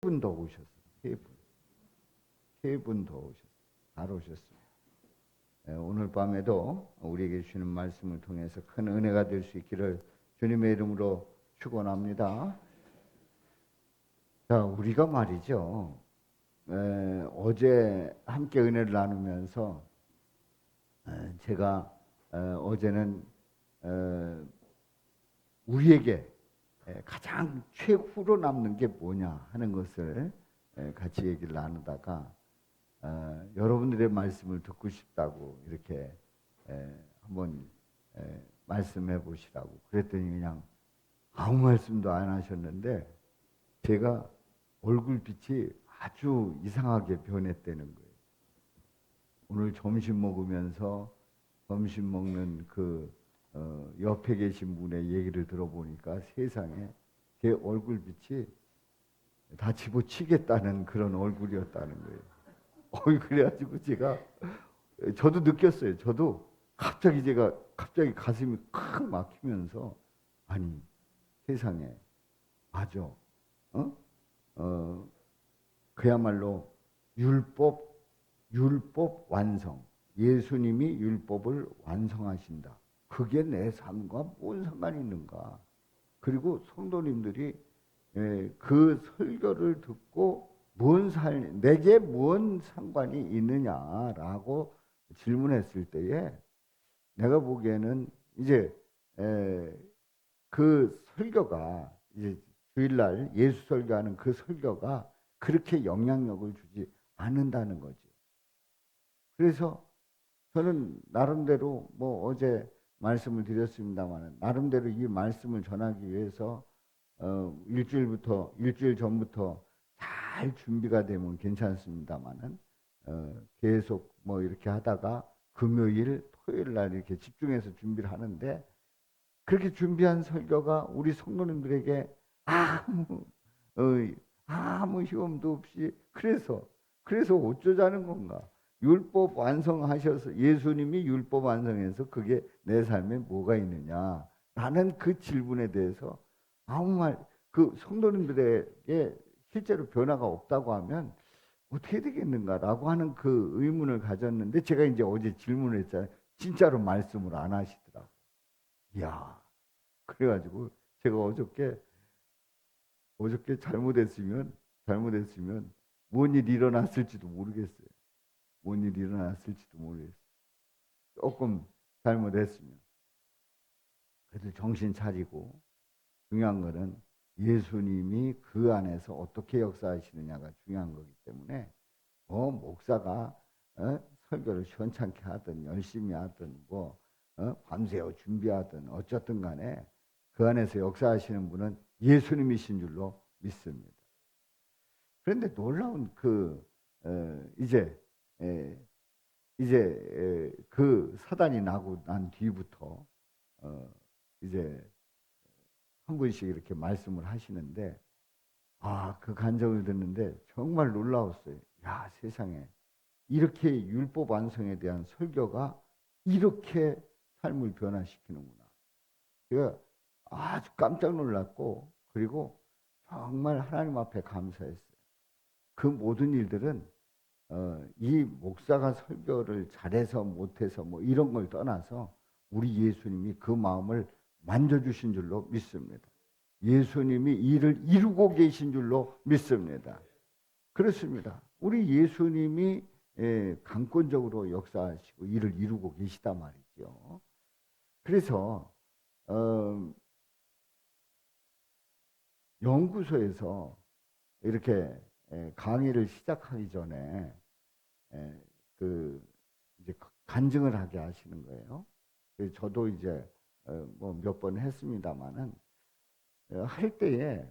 분 더 오셨어요. 세 분 더 오셨어요. 잘 오셨습니다. 오늘 밤에도 우리에게 주시는 말씀을 통해서 큰 은혜가 될 수 있기를 주님의 이름으로 축원합니다. 자, 우리가 말이죠. 어제 함께 은혜를 나누면서 제가 어제는 우리에게 가장 최후로 남는 게 뭐냐 하는 것을 같이 얘기를 나누다가 여러분들의 말씀을 듣고 싶다고 이렇게 한번 말씀해 보시라고 그랬더니 그냥 아무 말씀도 안 하셨는데 제가 얼굴빛이 아주 이상하게 변했다는 거예요. 오늘 점심 먹으면서 점심 먹는 그 옆에 계신 분의 얘기를 들어보니까 세상에 제 얼굴빛이 다 집어치겠다는 그런 얼굴이었다는 거예요. 그래가지고 제가 저도 느꼈어요. 저도 갑자기 가슴이 콱 막히면서 아니 세상에 맞아. 그야말로 율법 완성. 예수님이 율법을 완성하신다. 그게 내 삶과 뭔 상관이 있는가? 그리고 성도님들이 그 설교를 듣고 내게 뭔 상관이 있느냐라고 질문했을 때에 내가 보기에는 이제 그 설교가 이제 주일날 예수 설교하는 그 설교가 그렇게 영향력을 주지 않는다는 거죠. 그래서 저는 나름대로 뭐 어제 말씀을 드렸습니다만 나름대로 이 말씀을 전하기 위해서 일주일 전부터 잘 준비가 되면 괜찮습니다만은 계속 뭐 이렇게 하다가 금요일, 토요일 날 이렇게 집중해서 준비를 하는데 그렇게 준비한 설교가 우리 성도님들에게 아무 시험도 없이 그래서 어쩌자는 건가? 율법 완성하셔서 예수님이 율법 완성해서 그게 내 삶에 뭐가 있느냐? 라는 그 질문에 대해서 그 성도님들에게 실제로 변화가 없다고 하면 어떻게 되겠는가라고 하는 그 의문을 가졌는데 제가 이제 어제 질문을 했잖아요. 진짜로 말씀을 안 하시더라고요. 이야, 그래가지고 제가 어저께 잘못했으면 뭔 일이 일어났을지도 모르겠어요. 뭔 일이 일어났을지도 모르겠어요. 조금 잘못했으면. 그래도 정신 차리고 중요한 거는 예수님이 그 안에서 어떻게 역사하시느냐가 중요한 거기 때문에 목사가 설교를 시원찮게 하든 열심히 하든 밤새워 준비하든 어쨌든 간에 그 안에서 역사하시는 분은 예수님이신 줄로 믿습니다. 그런데 놀라운 그 사단이 나고 난 뒤부터 이제 한 분씩 이렇게 말씀을 하시는데 그 간증을 듣는데 정말 놀라웠어요. 야, 세상에 이렇게 율법 완성에 대한 설교가 이렇게 삶을 변화시키는구나. 제가 아주 깜짝 놀랐고 그리고 정말 하나님 앞에 감사했어요. 그 모든 일들은 이 목사가 설교를 잘해서 못해서 뭐 이런 걸 떠나서 우리 예수님이 그 마음을 만져주신 줄로 믿습니다. 예수님이 일을 이루고 계신 줄로 믿습니다. 그렇습니다. 우리 예수님이 강권적으로 역사하시고 일을 이루고 계시단 말이죠. 그래서 연구소에서 이렇게 강의를 시작하기 전에 이제 간증을 하게 하시는 거예요. 저도 이제 뭐 몇 번 했습니다만은 할 때에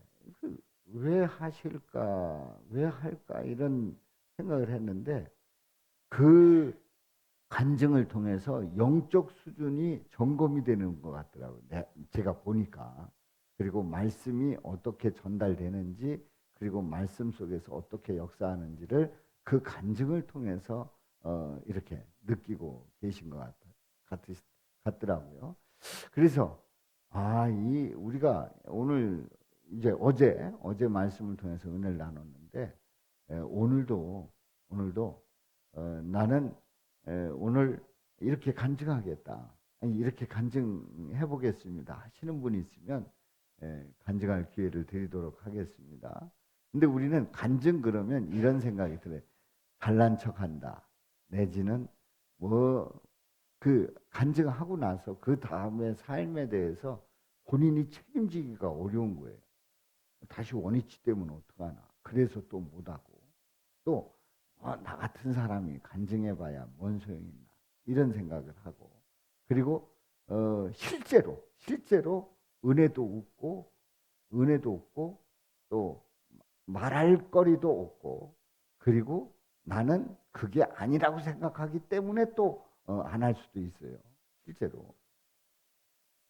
왜 하실까, 왜 할까 이런 생각을 했는데 그 간증을 통해서 영적 수준이 점검이 되는 것 같더라고요. 제가 보니까. 그리고 말씀이 어떻게 전달되는지 그리고 말씀 속에서 어떻게 역사하는지를 그 간증을 통해서 이렇게 느끼고 계신 것 같더라고요. 그래서 우리가 오늘 이제 어제 말씀을 통해서 은혜를 나눴는데 있었는데 오늘도 나는 오늘 이렇게 간증하겠다. 아니, 이렇게 간증해 보겠습니다. 하시는 분이 있으면 간증할 기회를 드리도록 하겠습니다. 근데 우리는 간증 그러면 이런 생각이 들어요. 잘난 척한다. 내지는 뭐 그 간증하고 나서 그 다음에 삶에 대해서 본인이 책임지기가 어려운 거예요. 다시 원위치 되면 어떡하나. 그래서 또 못하고 또 나 같은 사람이 간증해봐야 뭔 소용이 있나 이런 생각을 하고 그리고 실제로 은혜도 없고 또 말할 거리도 없고 그리고 나는 그게 아니라고 생각하기 때문에 또 안 할 수도 있어요. 실제로.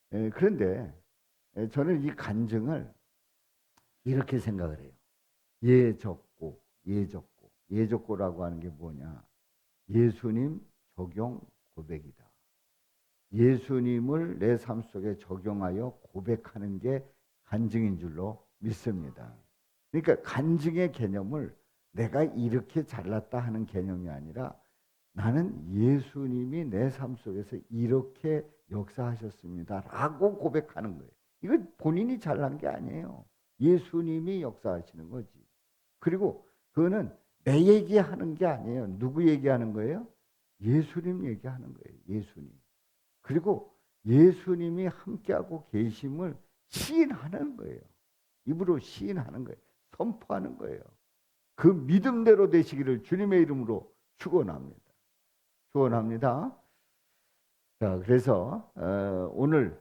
그런데 저는 이 간증을 이렇게 생각을 해요. 예적고라고 하는 게 뭐냐? 예수님 적용 고백이다. 예수님을 내 삶 속에 적용하여 고백하는 게 간증인 줄로 믿습니다. 그러니까 간증의 개념을 내가 이렇게 잘났다 하는 개념이 아니라 나는 예수님이 내 삶 속에서 이렇게 역사하셨습니다 라고 고백하는 거예요. 이건 본인이 잘난 게 아니에요. 예수님이 역사하시는 거지. 그리고 그거는 내 얘기하는 게 아니에요. 누구 얘기하는 거예요? 예수님 얘기하는 거예요. 예수님. 그리고 예수님이 함께하고 계심을 시인하는 거예요. 입으로 시인하는 거예요. 선포하는 거예요. 그 믿음대로 되시기를 주님의 이름으로 축원합니다. 축원합니다. 자, 그래서 오늘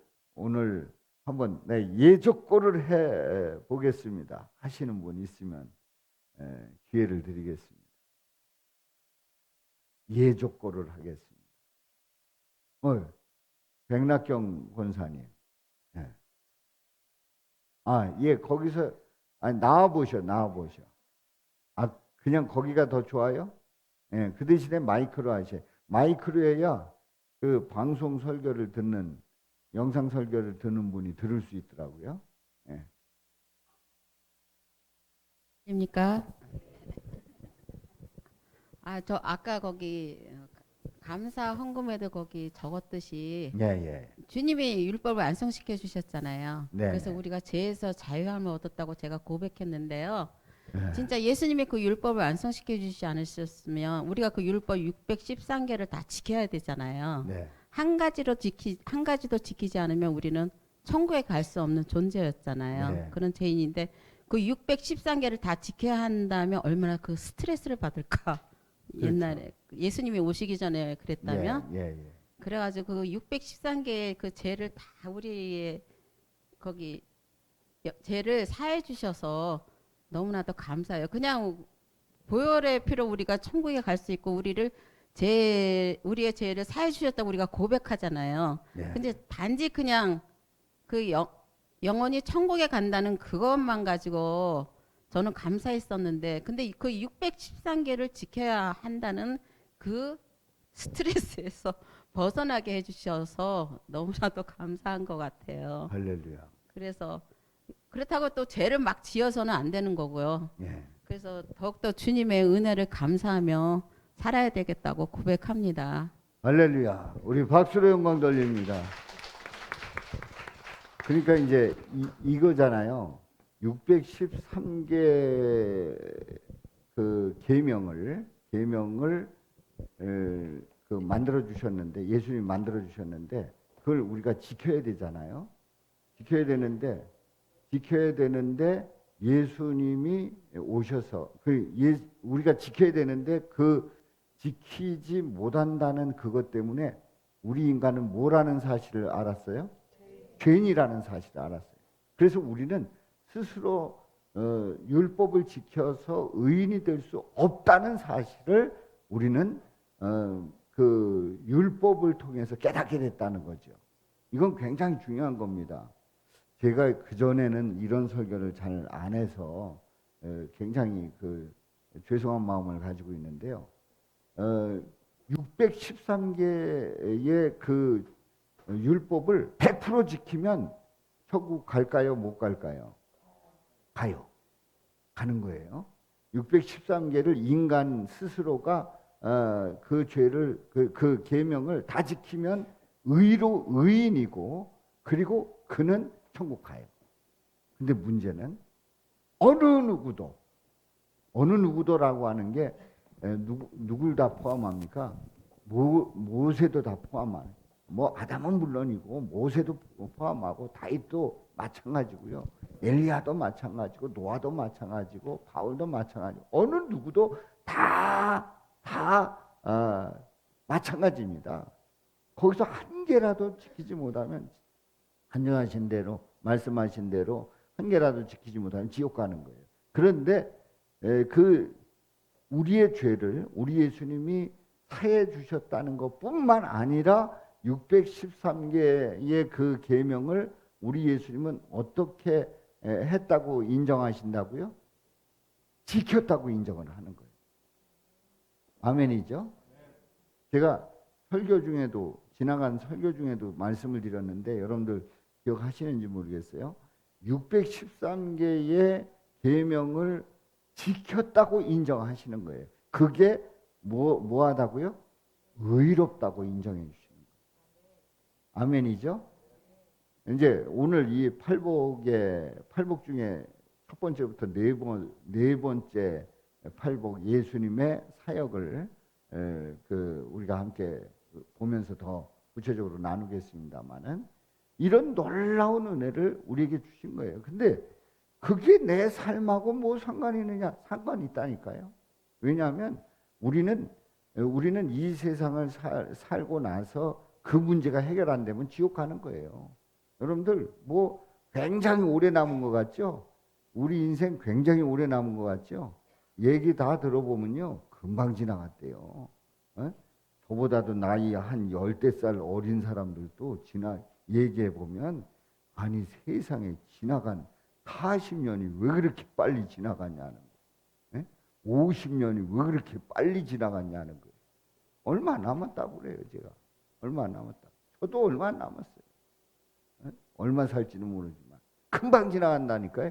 한번 예적고를 해 보겠습니다. 하시는 분 있으면 기회를 드리겠습니다. 예적고를 하겠습니다. 백낙경 권사님. 거기서 나와 보셔. 그냥 거기가 더 좋아요? 그 대신에 마이크로 하셔. 마이크로 해야 그 방송 설교를 듣는 영상 설교를 듣는 분이 들을 수 있더라고요. 입니까? 저 아까 거기 감사 헌금에도 거기 적었듯이 주님이 율법을 완성시켜 주셨잖아요. 네. 그래서 우리가 죄에서 자유함을 얻었다고 제가 고백했는데요. 진짜 예수님이 그 율법을 완성시켜 주시지 않으셨으면 우리가 그 율법 613개를 다 지켜야 되잖아요. 네. 한 가지도 지키지 않으면 우리는 천국에 갈 수 없는 존재였잖아요. 네. 그런 죄인인데 그 613개를 다 지켜야 한다면 얼마나 그 스트레스를 받을까. 그렇죠. 옛날에 예수님이 오시기 전에 그랬다면 예. 그래가지고 그 613개의 그 죄를 다 우리의 거기 죄를 사해 주셔서 너무나도 감사해요. 그냥 보혈의 피로 우리가 천국에 갈 수 있고 우리의 죄를 사해 주셨다고 우리가 고백하잖아요. 네. 근데 단지 그냥 그 영원히 천국에 간다는 그것만 가지고 저는 감사했었는데 근데 그 613개를 지켜야 한다는 그 스트레스에서 벗어나게 해주셔서 너무나도 감사한 것 같아요. 할렐루야. 그래서 그렇다고 또 죄를 막 지어서는 안 되는 거고요. 그래서 더욱더 주님의 은혜를 감사하며 살아야 되겠다고 고백합니다. 할렐루야. 우리 박수로 영광 돌립니다. 그러니까 이제 이거잖아요. 613개 그 계명을 그 만들어 주셨는데 예수님이 만들어 주셨는데 그걸 우리가 지켜야 되잖아요. 지켜야 되는데 예수님이 오셔서 우리가 지켜야 되는데 그 지키지 못한다는 그것 때문에 우리 인간은 뭐라는 사실을 알았어요? 죄인이라는 사실을 알았어요. 그래서 우리는 스스로 율법을 지켜서 의인이 될 수 없다는 사실을 우리는 그 율법을 통해서 깨닫게 됐다는 거죠. 이건 굉장히 중요한 겁니다. 제가 그전에는 이런 설교를 잘 안 해서 굉장히 그 죄송한 마음을 가지고 있는데요. 613개의 그 율법을 100% 지키면 천국 갈까요? 못 갈까요? 가요. 가는 거예요. 613개를 인간 스스로가 그 죄를 그 계명을 다 지키면 의인이고 그리고 그는 천국 가요. 근데 문제는 어느 누구도라고 하는 게 누굴 다 포함합니까? 모세도 다 포함하는. 뭐 아담은 물론이고 모세도 포함하고 다윗도 마찬가지고요. 엘리야도 마찬가지고 노아도 마찬가지고 바울도 마찬가지고 어느 누구도 다 마찬가지입니다. 거기서 한 개라도 지키지 못하면 한정하신 대로 말씀하신 대로 한 개라도 지키지 못하면 지옥 가는 거예요. 그런데 그 우리의 죄를 우리 예수님이 사해 주셨다는 것뿐만 아니라 613개의 그 계명을 우리 예수님은 어떻게 했다고 인정하신다고요? 지켰다고 인정을 하는 거예요. 아멘이죠? 제가 지나간 설교 중에도 말씀을 드렸는데 여러분들 기억하시는지 모르겠어요. 613개의 계명을 지켰다고 인정하시는 거예요. 그게 뭐하다고요? 의롭다고 인정해 주시는 거예요. 아멘이죠? 이제 오늘 이 팔복 중에 첫 번째부터 네 번째 팔복 예수님의 사역을 우리가 함께 보면서 더 구체적으로 나누겠습니다만은 이런 놀라운 은혜를 우리에게 주신 거예요. 근데 그게 내 삶하고 뭐 상관이 있느냐? 상관이 있다니까요. 왜냐하면 우리는 이 세상을 살고 나서 그 문제가 해결 안 되면 지옥 가는 거예요. 여러분들 뭐 굉장히 오래 남은 것 같죠? 우리 인생 굉장히 오래 남은 것 같죠? 얘기 다 들어보면요 금방 지나갔대요. 저보다도 나이 한 10살 어린 사람들도 얘기해 보면 아니 세상에 지나간 40년이 왜 그렇게 빨리 지나갔냐는 거예요. 50년이 왜 그렇게 빨리 지나갔냐는 거예요. 얼마 남았다고 그래요 제가. 얼마 남았다. 저도 얼마 남았어요. 얼마 살지는 모르지만 금방 지나간다니까요.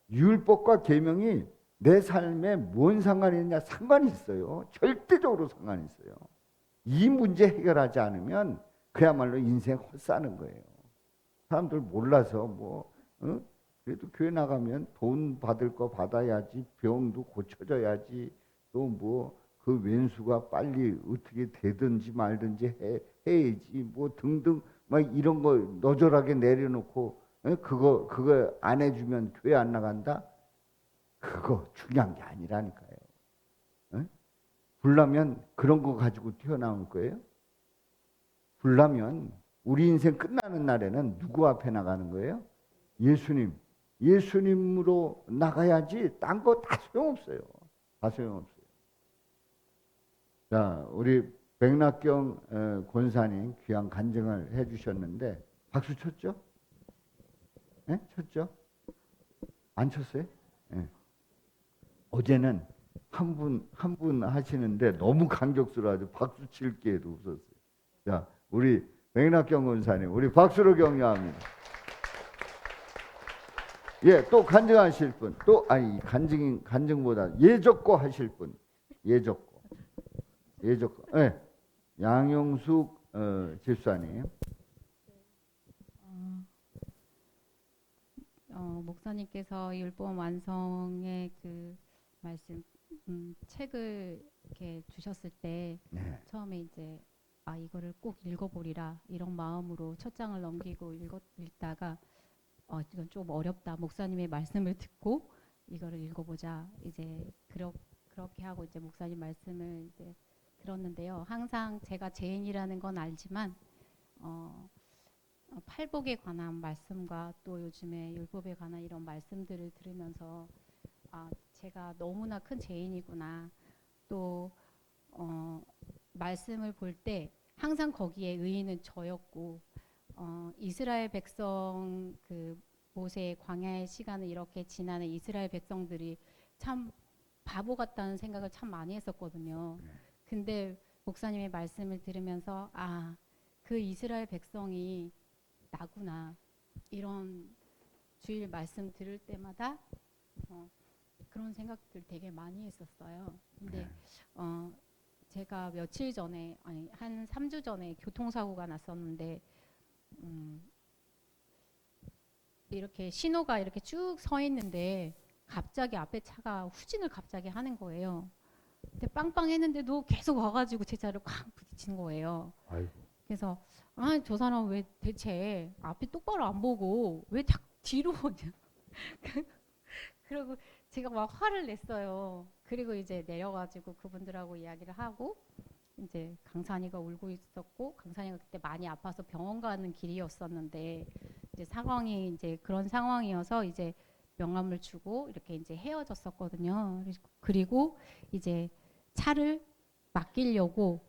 율법과 계명이 내 삶에 뭔 상관이 있냐? 상관이 있어요. 절대적으로 상관이 있어요. 이 문제 해결하지 않으면 그야말로 인생 헛사는 거예요. 사람들 몰라서 그래도 교회 나가면 돈 받을 거 받아야지, 병도 고쳐져야지, 또 그 왼수가 빨리 어떻게 되든지 말든지 해야지, 등등 막 이런 거 너절하게 내려놓고 그거 안 해주면 교회 안 나간다? 그거 중요한 게 아니라니까요. 불나면 그런 거 가지고 튀어나올 거예요? 불나면 우리 인생 끝나는 날에는 누구 앞에 나가는 거예요? 예수님으로 나가야지 딴 거 다 소용없어요. 다 소용없어요. 자, 우리 백낙경 권사님 귀한 간증을 해주셨는데 박수 쳤죠? 네? 쳤죠? 안 쳤어요? 네. 어제는 한 분 하시는데 너무 감격스러워가지고 박수 칠 기회도 없었어요. 자, 우리 백낙경 권사님, 우리 박수로 격려합니다. 예, 또 간증하실 분, 간증보다 예적고 하실 분, 예적고, 예, 양용숙 집사님. 목사님께서 율법 완성의 그 말씀 책을 이렇게 주셨을 때 네. 처음에 이제 이거를 꼭 읽어보리라 이런 마음으로 첫 장을 넘기고 읽다가 이건 좀 어렵다. 목사님의 말씀을 듣고 이거를 읽어보자. 이제 그렇게 하고 이제 목사님 말씀을 이제 들었는데요. 항상 제가 죄인이라는 건 알지만 팔복에 관한 말씀과 또 요즘에 율법에 관한 이런 말씀들을 들으면서 제가 너무나 큰 죄인이구나. 또 말씀을 볼 때 항상 거기에 의인은 저였고 이스라엘 백성 그 모세의 광야의 시간을 이렇게 지나는 이스라엘 백성들이 참 바보 같다는 생각을 참 많이 했었거든요. 근데 목사님의 말씀을 들으면서 그 이스라엘 백성이 나구나. 이런 주일 말씀 들을 때마다 그런 생각들 되게 많이 했었어요. 근데 네. 제가 며칠 전에 아니 한 3주 전에 교통사고가 났었는데 음, 이렇게 신호가 이렇게 쭉 서 있는데 갑자기 앞에 차가 후진을 갑자기 하는 거예요. 근데 빵빵 했는데도 계속 와가지고 제 차를 쾅 부딪히는 거예요. 아이고. 그래서 아, 저 사람 왜 대체 앞에 똑바로 안 보고 왜 딱 뒤로 오냐. 그리고 제가 막 화를 냈어요. 그리고 이제 내려가지고 그분들하고 이야기를 하고 이제 강산이가 울고 있었고 강산이가 그때 많이 아파서 병원 가는 길이었었는데 이제 상황이 이제 그런 상황이어서 이제 명함을 주고 이렇게 이제 헤어졌었거든요. 그리고 이제 차를 맡기려고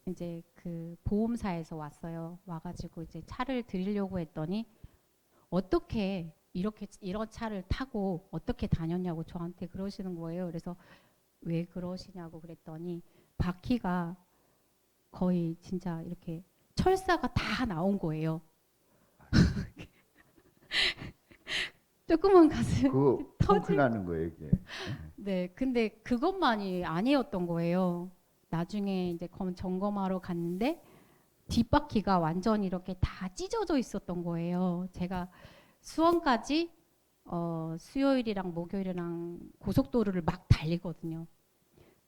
이제 그 보험사에서 왔어요. 와가지고 이제 차를 드리려고 했더니 어떻게 이렇게 이런 차를 타고 어떻게 다녔냐고 저한테 그러시는 거예요. 그래서 왜 그러시냐고 그랬더니 바퀴가 거의 진짜 이렇게 철사가 다 나온 거예요. 조그만 가슴 그거 펑크 터질. 나는 거예요, 이게. 네, 근데 그것만이 아니었던 거예요. 나중에 이제 점검하러 갔는데 뒷바퀴가 완전 이렇게 다 찢어져 있었던 거예요. 제가 수원까지 수요일이랑 목요일이랑 고속도로를 막 달리거든요.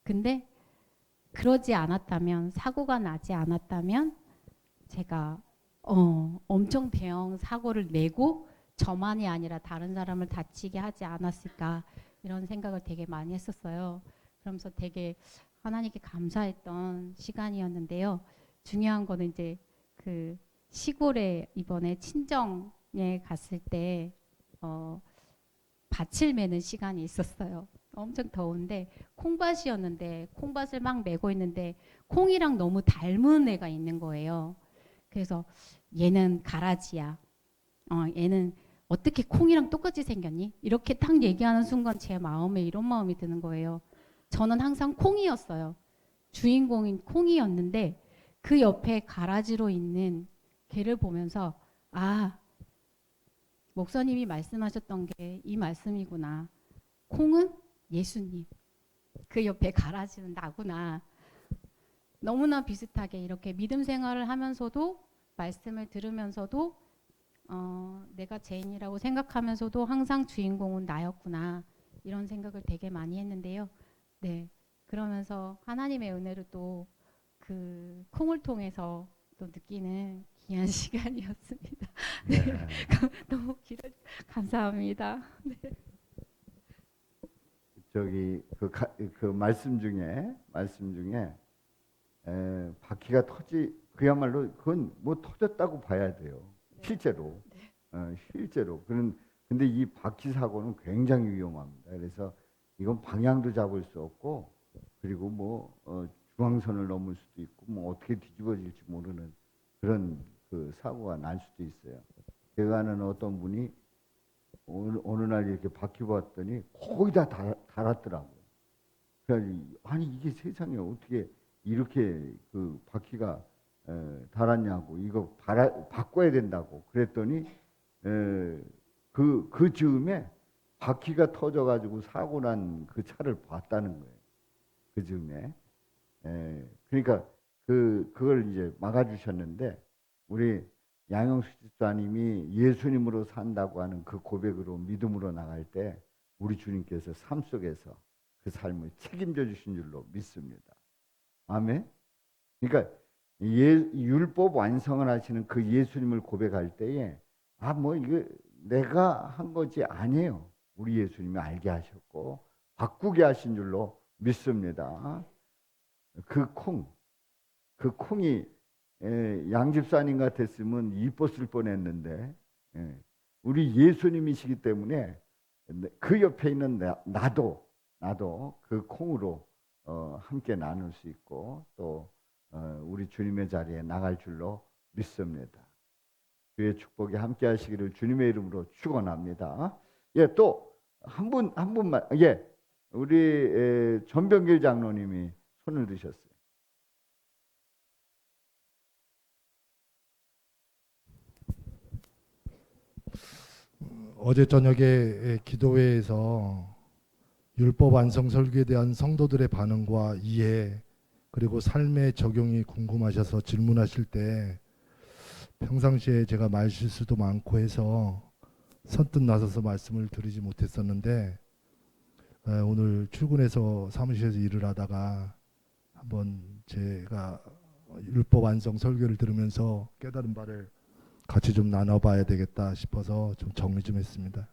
근데 그러지 않았다면 사고가 나지 않았다면 제가 엄청 대형 사고를 내고 저만이 아니라 다른 사람을 다치게 하지 않았을까 이런 생각을 되게 많이 했었어요. 그러면서 되게 하나님께 감사했던 시간이었는데요. 중요한 거는 이제 그 시골에 이번에 친정에 갔을 때 밭을 매는 시간이 있었어요. 엄청 더운데 콩밭이었는데 콩밭을 막 메고 있는데 콩이랑 너무 닮은 애가 있는 거예요. 그래서 얘는 가라지야. 얘는 어떻게 콩이랑 똑같이 생겼니? 이렇게 딱 얘기하는 순간 제 마음에 이런 마음이 드는 거예요. 저는 항상 콩이었어요. 주인공인 콩이었는데 그 옆에 가라지로 있는 걔를 보면서 아, 목사님이 말씀하셨던 게 이 말씀이구나. 콩은 예수님. 그 옆에 가라지는 나구나. 너무나 비슷하게 이렇게 믿음 생활을 하면서도 말씀을 들으면서도 내가 죄인이라고 생각하면서도 항상 주인공은 나였구나. 이런 생각을 되게 많이 했는데요. 네. 그러면서 하나님의 은혜를 또 그 콩을 통해서 또 느끼는 귀한 시간이었습니다. 네. 네. 너무 길어. 감사합니다. 저기 그 말씀 중에 바퀴가 그야말로 그건 뭐 터졌다고 봐야 돼요. 실제로. 실제로. 근데 이 바퀴 사고는 굉장히 위험합니다. 그래서 이건 방향도 잡을 수 없고, 그리고 뭐 중앙선을 넘을 수도 있고, 뭐 어떻게 뒤집어질지 모르는 그런 그 사고가 날 수도 있어요. 제가 아는 어떤 분이 어느 날 이렇게 바퀴 봤더니 거의 다 닳았더라고요. 그래서 아니 이게 세상에 어떻게 이렇게 그 바퀴가 달았냐고, 이거 바꿔야 된다고 그랬더니 그 즈음에 바퀴가 터져가지고 사고 난 그 차를 봤다는 거예요. 그 즈음에. 그러니까 그걸 이제 막아주셨는데, 우리 양영수 집사님이 예수님으로 산다고 하는 그 고백으로 믿음으로 나갈 때 우리 주님께서 삶 속에서 그 삶을 책임져 주신 줄로 믿습니다. 아멘. 그러니까 율법 완성을 하시는 그 예수님을 고백할 때에 뭐 이거 내가 한 거지 아니에요. 우리 예수님이 알게 하셨고 바꾸게 하신 줄로 믿습니다. 그 콩이 양집사님 같았으면 이뻤을 뻔했는데 우리 예수님이시기 때문에 그 옆에 있는 나도 그 콩으로 함께 나눌 수 있고 또 우리 주님의 자리에 나갈 줄로 믿습니다. 주의 축복이 함께 하시기를 주님의 이름으로 축원합니다. 예, 또 한 분만, 예, 우리 전병길 장로님이 손을 드셨어요. 어제 저녁에 기도회에서 율법 완성 설교에 대한 성도들의 반응과 이해 그리고 삶의 적용이 궁금하셔서 질문하실 때 평상시에 제가 말실수도 많고 해서 선뜻 나서서 말씀을 드리지 못했었는데 오늘 출근해서 사무실에서 일을 하다가 한번 제가 율법 완성 설교를 들으면서 깨달은 바를 같이 좀 나눠봐야 되겠다 싶어서 좀 정리 좀 했습니다.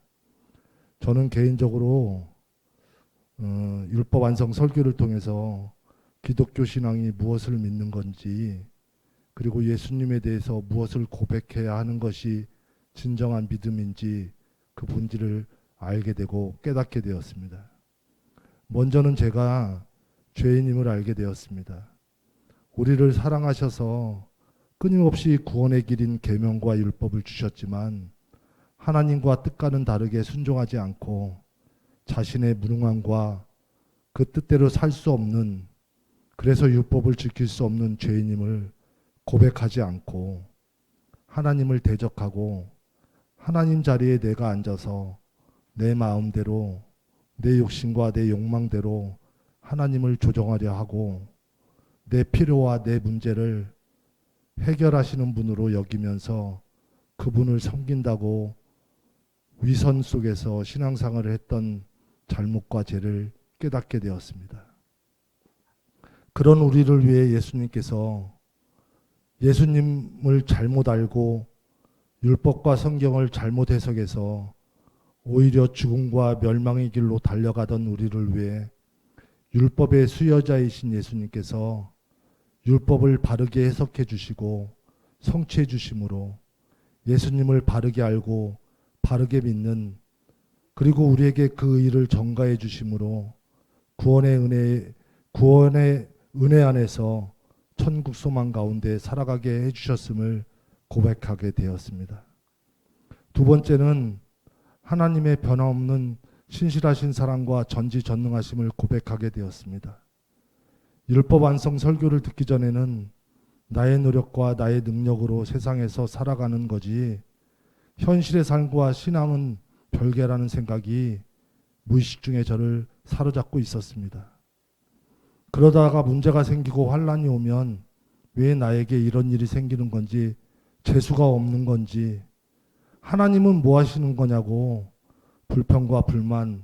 저는 개인적으로 율법 완성 설교를 통해서 기독교 신앙이 무엇을 믿는 건지 그리고 예수님에 대해서 무엇을 고백해야 하는 것이 진정한 믿음인지 그 본질을 알게 되고 깨닫게 되었습니다. 먼저는 제가 죄인임을 알게 되었습니다. 우리를 사랑하셔서 끊임없이 구원의 길인 계명과 율법을 주셨지만 하나님과 뜻과는 다르게 순종하지 않고 자신의 무능함과 그 뜻대로 살 수 없는, 그래서 율법을 지킬 수 없는 죄인임을 고백하지 않고 하나님을 대적하고 하나님 자리에 내가 앉아서 내 마음대로 내 욕심과 내 욕망대로 하나님을 조정하려 하고 내 필요와 내 문제를 해결하시는 분으로 여기면서 그분을 섬긴다고 위선 속에서 신앙생활을 했던 잘못과 죄를 깨닫게 되었습니다. 그런 우리를 위해 예수님께서 예수님을 잘못 알고 율법과 성경을 잘못 해석해서 오히려 죽음과 멸망의 길로 달려가던 우리를 위해 율법의 수여자이신 예수님께서 율법을 바르게 해석해 주시고 성취해 주심으로 예수님을 바르게 알고 바르게 믿는, 그리고 우리에게 그 일을 전가해 주심으로 구원의 은혜 안에서 천국 소망 가운데 살아가게 해주셨음을 고백하게 되었습니다. 두 번째는 하나님의 변함없는 신실하신 사랑과 전지전능하심을 고백하게 되었습니다. 율법 완성 설교를 듣기 전에는 나의 노력과 나의 능력으로 세상에서 살아가는 거지 현실의 삶과 신앙은 별개라는 생각이 무의식 중에 저를 사로잡고 있었습니다. 그러다가 문제가 생기고 환란이 오면 왜 나에게 이런 일이 생기는 건지, 재수가 없는 건지, 하나님은 뭐 하시는 거냐고 불평과 불만,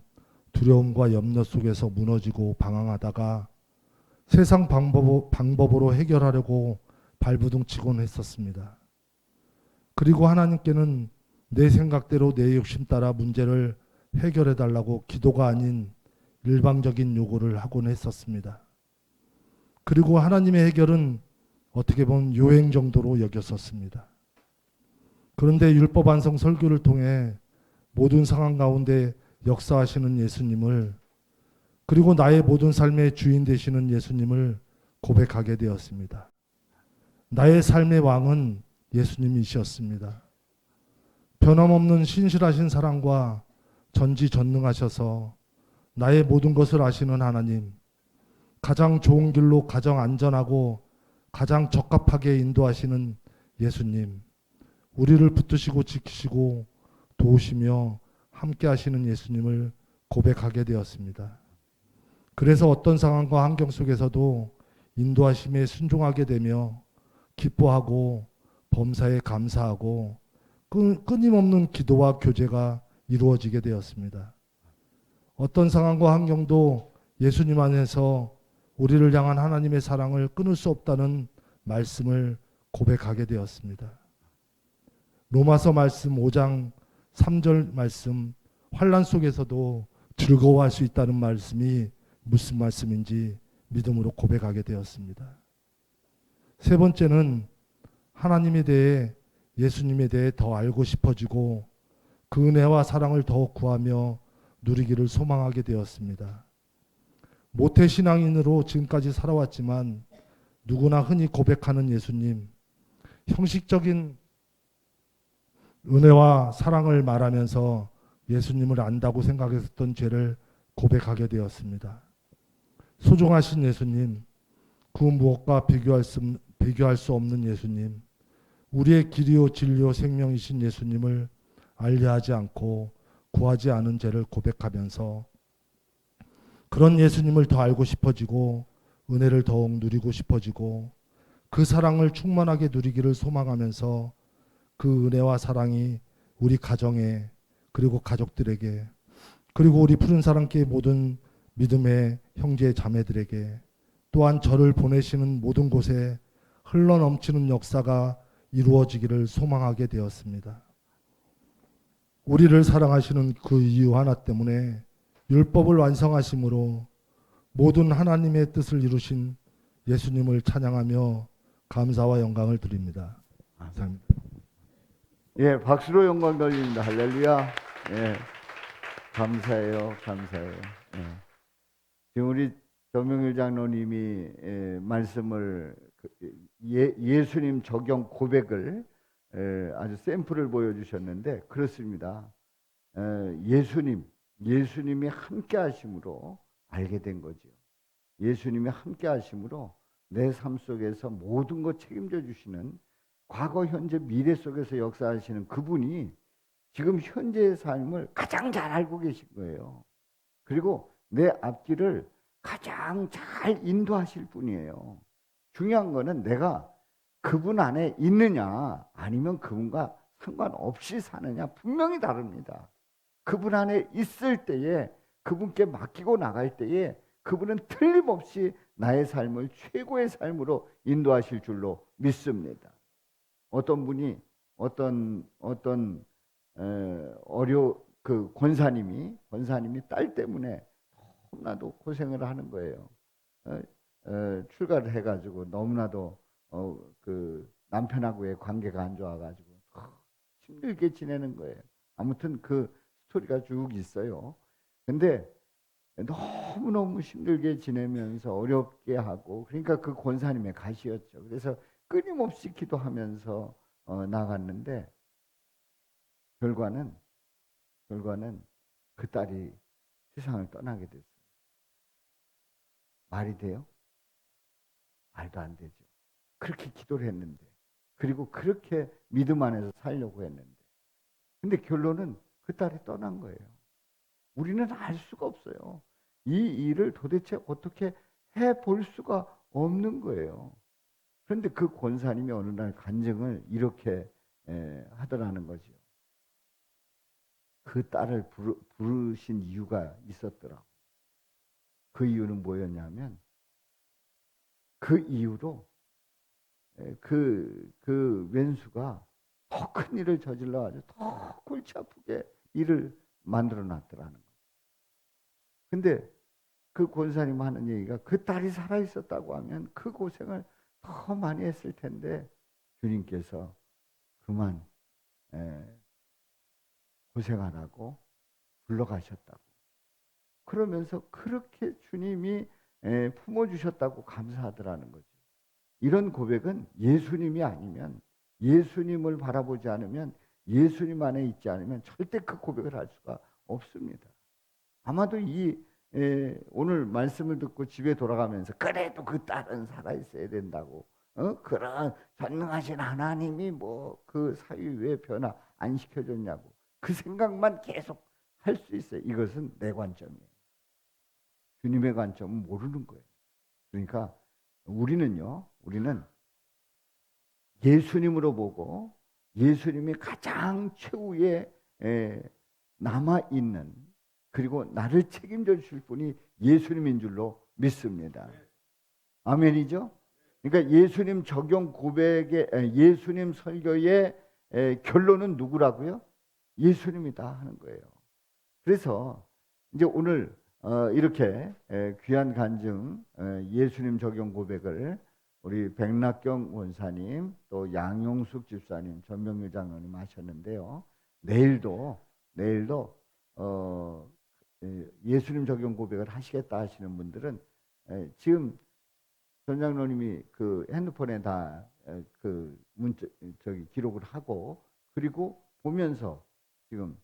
두려움과 염려 속에서 무너지고 방황하다가 세상 방법으로 해결하려고 발부둥치곤 했었습니다. 그리고 하나님께는 내 생각대로 내 욕심 따라 문제를 해결해 달라고 기도가 아닌 일방적인 요구를 하곤 했었습니다. 그리고 하나님의 해결은 어떻게 보면 요행 정도로 여겼었습니다. 그런데 율법 완성 설교를 통해 모든 상황 가운데 역사하시는 예수님을, 그리고 나의 모든 삶의 주인 되시는 예수님을 고백하게 되었습니다. 나의 삶의 왕은 예수님이셨습니다. 변함없는 신실하신 사랑과 전지전능하셔서 나의 모든 것을 아시는 하나님, 가장 좋은 길로 가장 안전하고 가장 적합하게 인도하시는 예수님, 우리를 붙드시고 지키시고 도우시며 함께 하시는 예수님을 고백하게 되었습니다. 그래서 어떤 상황과 환경 속에서도 인도하심에 순종하게 되며 기뻐하고 범사에 감사하고 끊임없는 기도와 교제가 이루어지게 되었습니다. 어떤 상황과 환경도 예수님 안에서 우리를 향한 하나님의 사랑을 끊을 수 없다는 말씀을 고백하게 되었습니다. 로마서 말씀 5장 3절 말씀, 환난 속에서도 즐거워할 수 있다는 말씀이 무슨 말씀인지 믿음으로 고백하게 되었습니다. 세 번째는 하나님에 대해, 예수님에 대해 더 알고 싶어지고 그 은혜와 사랑을 더욱 구하며 누리기를 소망하게 되었습니다. 모태신앙인으로 지금까지 살아왔지만 누구나 흔히 고백하는 예수님, 형식적인 은혜와 사랑을 말하면서 예수님을 안다고 생각했던 죄를 고백하게 되었습니다. 소중하신 예수님, 그 무엇과 비교할 수 없는 예수님, 우리의 길이요 진리요 생명이신 예수님을 알려하지 않고 구하지 않은 죄를 고백하면서 그런 예수님을 더 알고 싶어지고 은혜를 더욱 누리고 싶어지고 그 사랑을 충만하게 누리기를 소망하면서 그 은혜와 사랑이 우리 가정에 그리고 가족들에게 그리고 우리 푸른 사랑교회 모든 믿음의 형제 자매들에게 또한 저를 보내시는 모든 곳에 흘러넘치는 역사가 이루어지기를 소망하게 되었습니다. 우리를 사랑하시는 그 이유 하나 때문에 율법을 완성하심으로 모든 하나님의 뜻을 이루신 예수님을 찬양하며 감사와 영광을 드립니다. 감사합니다. 예, 박수로 영광 돌립니다. 할렐루야. 예, 감사해요, 감사해요. 예. 지금 우리 조명일 장로님이 말씀을 예수님 적용 고백을 아주 샘플을 보여주셨는데 그렇습니다. 예수님이 함께 하심으로 알게 된 거죠. 예수님이 함께 하심으로 내 삶 속에서 모든 것 책임져 주시는 과거, 현재, 미래 속에서 역사하시는 그분이 지금 현재의 삶을 가장 잘 알고 계신 거예요. 그리고 내 앞길을 가장 잘 인도하실 분이에요. 중요한 거는 내가 그분 안에 있느냐 아니면 그분과 상관없이 사느냐 분명히 다릅니다. 그분 안에 있을 때에 그분께 맡기고 나갈 때에 그분은 틀림없이 나의 삶을 최고의 삶으로 인도하실 줄로 믿습니다. 어떤 분이 그 권사님이 딸 때문에 너무나도 고생을 하는 거예요. 출가를 해가지고 너무나도 그 남편하고의 관계가 안 좋아가지고 힘들게 지내는 거예요. 아무튼 그 스토리가 쭉 있어요. 근데 너무너무 힘들게 지내면서 어렵게 하고 그러니까 그 권사님의 가시였죠. 그래서 끊임없이 기도하면서 나갔는데 결과는 그 딸이 세상을 떠나게 됐어요. 말이 돼요? 말도 안 되죠. 그렇게 기도를 했는데 그리고 그렇게 믿음 안에서 살려고 했는데 근데 결론은 그 딸이 떠난 거예요. 우리는 알 수가 없어요. 이 일을 도대체 어떻게 해볼 수가 없는 거예요. 그런데 그 권사님이 어느 날 간증을 이렇게 하더라는 거죠. 그 딸을 부르신 이유가 있었더라고. 그 이유는 뭐였냐면 그 이후로 그 왼수가 더 큰 일을 저질러가지고 더 골치 아프게 일을 만들어 놨더라는 거예요. 근데 그 권사님 하는 얘기가 그 딸이 살아있었다고 하면 그 고생을 더 많이 했을 텐데 주님께서 그만 고생하라고 불러가셨다고. 그러면서 그렇게 주님이 품어주셨다고 감사하더라는 거죠. 이런 고백은 예수님이 아니면 예수님을 바라보지 않으면 예수님 안에 있지 않으면 절대 그 고백을 할 수가 없습니다. 아마도 오늘 말씀을 듣고 집에 돌아가면서 그래도 그 딸은 살아있어야 된다고 그런 전능하신 하나님이 뭐 그 사위 왜 변화 안 시켜줬냐고 그 생각만 계속 할 수 있어요. 이것은 내 관점이에요. 주님의 관점은 모르는 거예요. 그러니까 우리는 예수님으로 보고 예수님이 가장 최후에 남아있는 그리고 나를 책임져 주실 분이 예수님인 줄로 믿습니다. 아멘이죠? 그러니까 예수님 적용 고백의 예수님 설교의 결론은 누구라고요? 예수님이다 하는 거예요. 그래서 이제 오늘 이렇게 귀한 간증 예수님 적용 고백을 우리 백낙경 원사님 또 양용숙 집사님 전명유 장로님 하셨는데요. 내일도 예수님 적용 고백을 하시겠다 하시는 분들은 지금 전 장로님이 그 핸드폰에 다 그 문자 기록을 하고 그리고 보면서 지금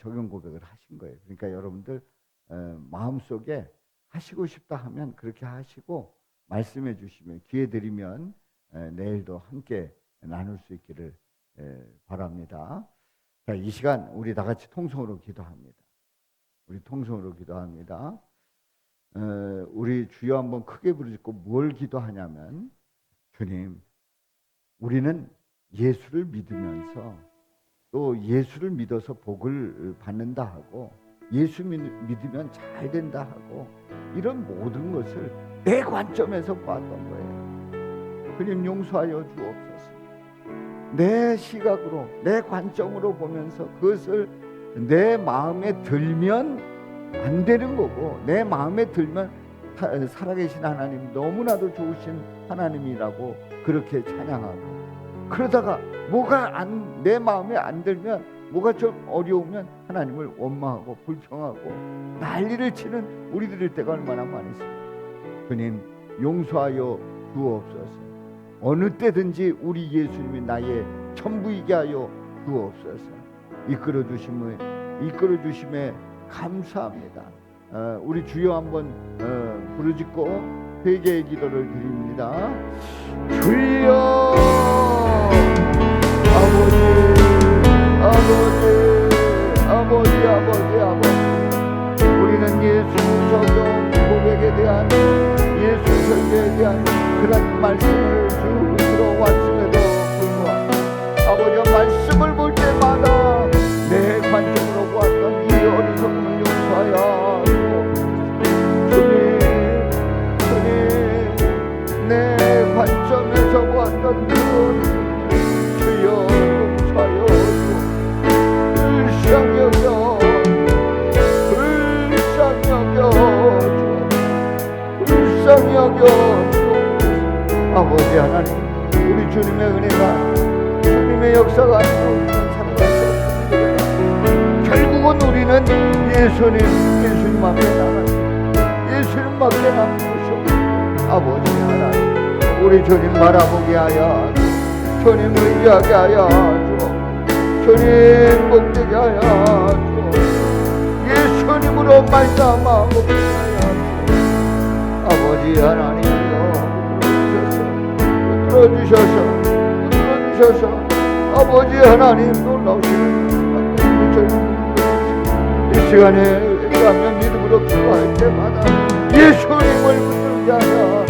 적용 고백을 하신 거예요. 그러니까 여러분들 마음속에 하시고 싶다 하면 그렇게 하시고 말씀해 주시면 기회 드리면 내일도 함께 나눌 수 있기를 바랍니다. 자, 이 시간 우리 다 같이 통성으로 기도합니다. 우리 통성으로 기도합니다. 우리 주여 한번 크게 부르짖고 뭘 기도하냐면, 주님, 우리는 예수를 믿으면서 또 예수를 믿어서 복을 받는다 하고, 예수 믿으면 잘 된다 하고, 이런 모든 것을 내 관점에서 봤던 거예요. 주님 용서하여 주옵소서. 내 시각으로, 내 관점으로 보면서 그것을 내 마음에 들면 안 되는 거고, 내 마음에 들면 살아계신 하나님, 너무나도 좋으신 하나님이라고 그렇게 찬양하고, 그러다가 뭐가 내 마음에 안 들면, 뭐가 좀 어려우면 하나님을 원망하고 불평하고 난리를 치는 우리들일 때가 얼마나 많이 있습니다. 주님 용서하여 주옵소서. 어느 때든지 우리 예수님이 나의 전부이게 하여 주옵소서. 이끌어 주심에 감사합니다. 우리 주여 한번 부르짖고 회개의 기도를 드립니다. 주여, 아버지, 우리는 예수 적용 고백에 대한, 예수 설교에 대한 그런 말씀을 쭉 들어왔음에도 불구하고 아버지가 말씀을 볼 때마다 내 관점으로 보았던 이 어리석음을 용서하여 주님, 내 관점에서 보았던 그 주여 용서하여 불쌍히 여겨 아버지 하나님, 우리 주님의 은혜가, 주님의 역사가 아니면 살아갈 수 없습니다. 결국은 우리는 예수님 앞에 나가는, 예수님 앞에 남는 것이 없습니다. 아버지 하나님, 우리 주님 바라보게 하여 주님 의지하게 하여 주님 복되게 하여 예수님으로 말씀하고 아버지 하나님이여 붙들어주셔서 아버지 하나님 놀라우시는 이 시간에 회개하며 믿음으로 기도할 때마다 예수님을 붙들게 하여,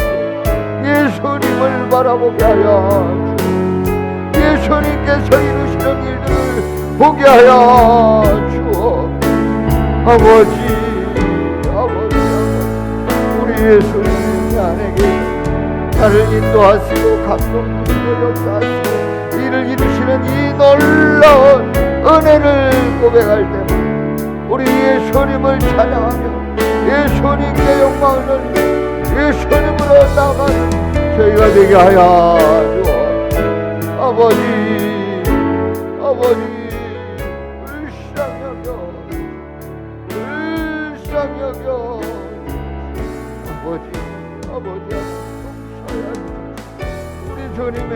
예수님을 바라보게 하여 예수님께서 이루시는 일들을 보게 하여 주옵소서. 아버지, 우리 예수님이 안에 계신 나를 인도하시고 감동주시고 역사하시고 이를 이루시는 이 놀라운 은혜를 고백할 때마다 우리 예수님을 찬양하며 예수님께 영광을 돌리며 예수님으로 나아가는 저희가 되게 하여 주옵소서. 아버지, 불쌍히 여겨 아버지 우리 주님의,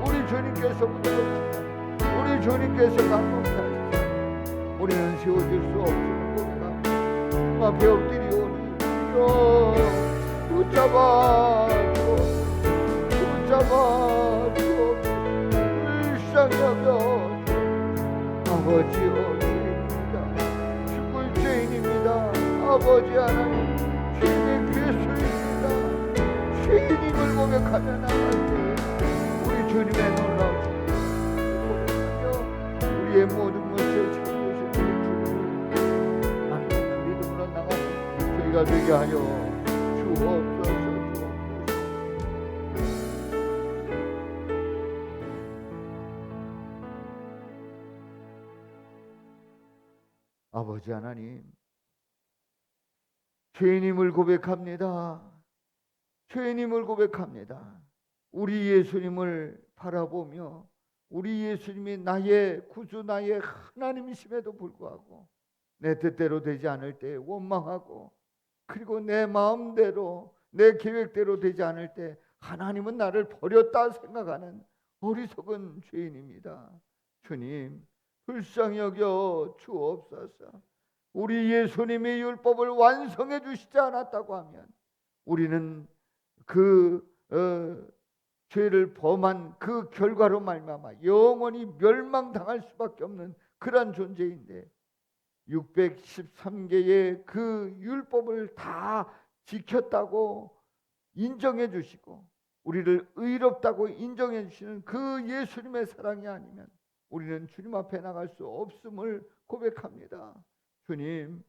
우리 주님께서 붙들어주시고 우리 주님께서 감동하시고 우리는 세워질 수 없음을 우리가 앞에 엎드리오니 붙잡아 불쌍히 여겨 아버지여, 주님입니다. 죽을 죄인입니다. 아버지 하나님, 주님의 괴수입니다. 죄인임을 고백하며 나갈 때 우리 주님의 놀라우신 고백하며 우리의 모든 것을 찾으신 주님을 만나는 믿음으로 나가는 저희가 되게 하여 주옵소서. 아버지 하나님, 죄인임을 고백합니다. 죄인임을 고백합니다. 우리 예수님을 바라보며 우리 예수님이 나의 구주, 나의 하나님이심에도 불구하고 내 뜻대로 되지 않을 때 원망하고, 그리고 내 마음대로 내 계획대로 되지 않을 때 하나님은 나를 버렸다 생각하는 어리석은 죄인입니다. 주님 불쌍히 여겨 주옵소서. 우리 예수님이 율법을 완성해 주시지 않았다고 하면 우리는 그 죄를 범한 그 결과로 말미암아 영원히 멸망당할 수밖에 없는 그러한 존재인데, 613개의 그 율법을 다 지켰다고 인정해 주시고 우리를 의롭다고 인정해 주시는 그 예수님의 사랑이 아니면 우리는 주님 앞에 나갈 수 없음을 고백합니다. 주님,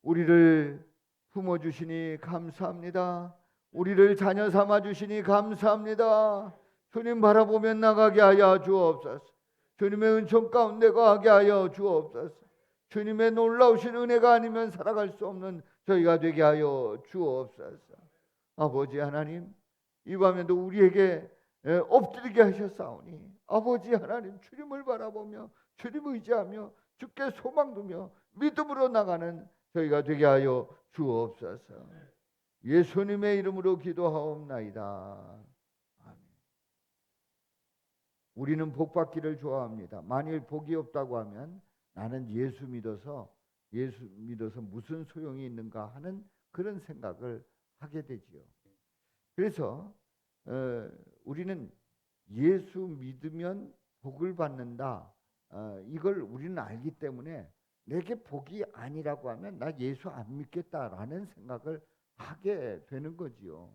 우리를 품어주시니 감사합니다. 우리를 자녀 삼아 주시니 감사합니다. 주님 바라보면 나가게 하여 주옵소서. 주님의 은총 가운데 거하게 하여 주옵소서. 주님의 놀라우신 은혜가 아니면 살아갈 수 없는 저희가 되게 하여 주옵소서. 아버지 하나님, 이 밤에도 우리에게 엎드리게 하셨사오니 아버지 하나님, 주님을 바라보며 주님 의지하며 주께 소망 두며 믿음으로 나가는 저희가 되게 하여 주옵소서. 예수님의 이름으로 기도하옵나이다. 아멘. 우리는 복 받기를 좋아합니다. 만일 복이 없다고 하면 나는 예수 믿어서 무슨 소용이 있는가 하는 그런 생각을 하게 되지요. 그래서 우리는 예수 믿으면 복을 받는다. 이걸 우리는 알기 때문에 내게 복이 아니라고 하면 나 예수 안 믿겠다라는 생각을 하게 되는 거지요.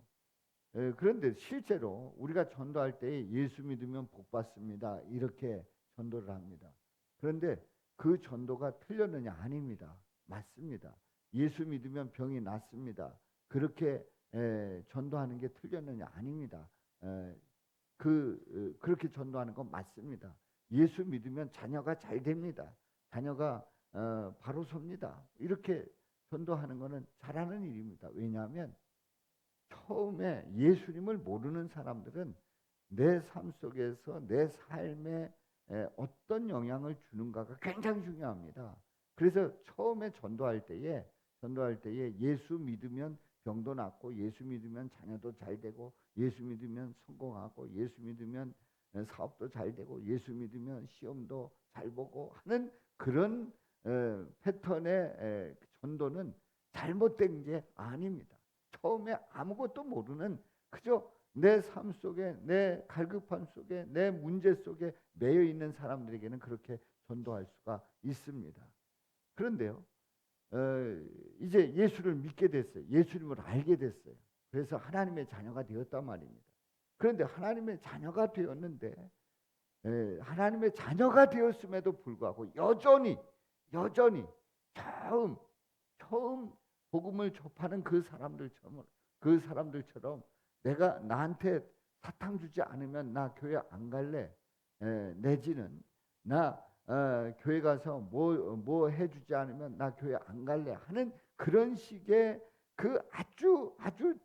그런데 실제로 우리가 전도할 때 예수 믿으면 복 받습니다. 이렇게 전도를 합니다. 그런데 그 전도가 틀렸느냐? 아닙니다. 맞습니다. 예수 믿으면 병이 낫습니다. 그렇게 전도하는 게 틀렸느냐? 아닙니다. 그렇게 전도하는 건 맞습니다. 예수 믿으면 자녀가 잘 됩니다. 자녀가 바로 섭니다. 이렇게 전도하는 것은 잘하는 일입니다. 왜냐하면 처음에 예수님을 모르는 사람들은 내 삶 속에서 내 삶에 어떤 영향을 주는가가 굉장히 중요합니다. 그래서 처음에 전도할 때에 예수 믿으면 병도 낫고, 예수 믿으면 자녀도 잘 되고, 예수 믿으면 성공하고, 예수 믿으면 사업도 잘 되고, 예수 믿으면 시험도 잘 보고 하는 그런 패턴의 전도는 잘못된 게 아닙니다. 처음에 아무것도 모르는 그저 내 삶 속에, 내 갈급함 속에, 내 문제 속에 매여 있는 사람들에게는 그렇게 전도할 수가 있습니다. 그런데요, 이제 예수를 믿게 됐어요. 예수님을 알게 됐어요. 그래서 하나님의 자녀가 되었단 말입니다. 그런데 하나님의 자녀가 되었는데, 하나님의 자녀가 되었음에도 불구하고 여전히 처음 복음을 접하는 그 사람들처럼 내가 나한테 사탕 주지 않으면 나 교회 안 갈래, 내지는 나 교회 가서 뭐 해주지 않으면 나 교회 안 갈래 하는 그런 식의 그 아주 낮은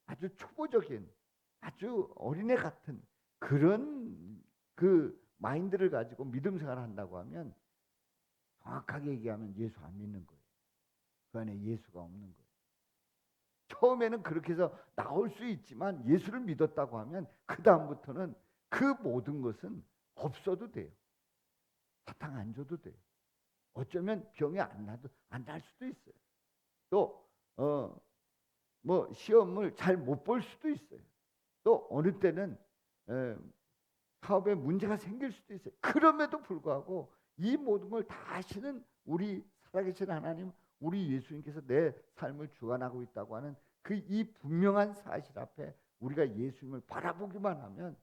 아주 초보적인 아주 어린애 같은 그런 그 마인드를 가지고 믿음 생활을 한다고 하면 정확하게 얘기하면 예수 안 믿는 거예요. 그 안에 예수가 없는 거예요. 처음에는 그렇게 해서 나올 수 있지만 예수를 믿었다고 하면 그 다음부터는 그 모든 것은 없어도 돼요. 사탕 안 줘도 돼요. 어쩌면 병이 안 날 수도 있어요. 또 뭐 시험을 잘 못 볼 수도 있어요. 또 어느 때는 사업에 문제가 생길 수도 있어요. 그럼에도 불구하고 이 모든 걸 다 아시는 우리 살아계신 하나님, 우리 예수님께서 내 삶을 주관하고 있다고 하는 그 이 분명한 사실 앞에 우리가 예수님을 바라보기만 하면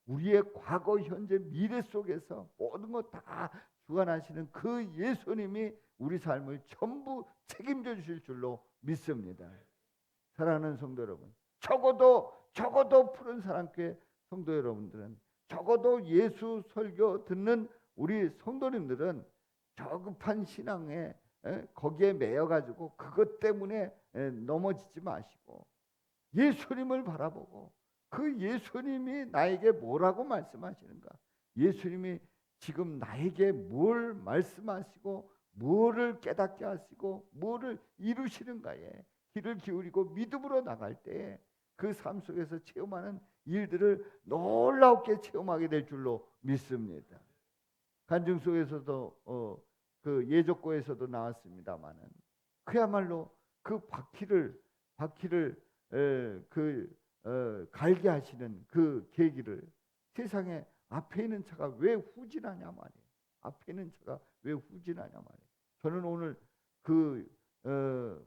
우리의 과거, 현재, 미래 속에서 모든 것 다 주관하시는 그 예수님이 우리 삶을 전부 책임져 주실 줄로 믿습니다. 사랑하는 성도 여러분, 적어도 푸른 사랑교회 성도 여러분들은, 적어도 예수 설교 듣는 우리 성도님들은 저급한 신앙에 거기에 매여가지고 그것 때문에 넘어지지 마시고 예수님을 바라보고 그 예수님이 나에게 뭐라고 말씀하시는가, 예수님이 지금 나에게 뭘 말씀하시고 뭐를 깨닫게 하시고 뭐를 이루시는가에 귀를 기울이고 믿음으로 나갈 때 그 삶 속에서 체험하는 일들을 놀랍게 체험하게 될 줄로 믿습니다. 간증 속에서도 그 예족고에서도 나왔습니다마는 그야말로 그 바퀴를 갈게 하시는 그 계기를 세상에 앞에 있는 차가 왜 후진하냐 말이에요. 앞에 있는 차가 왜 후진하냐 말이에요. 저는 오늘 그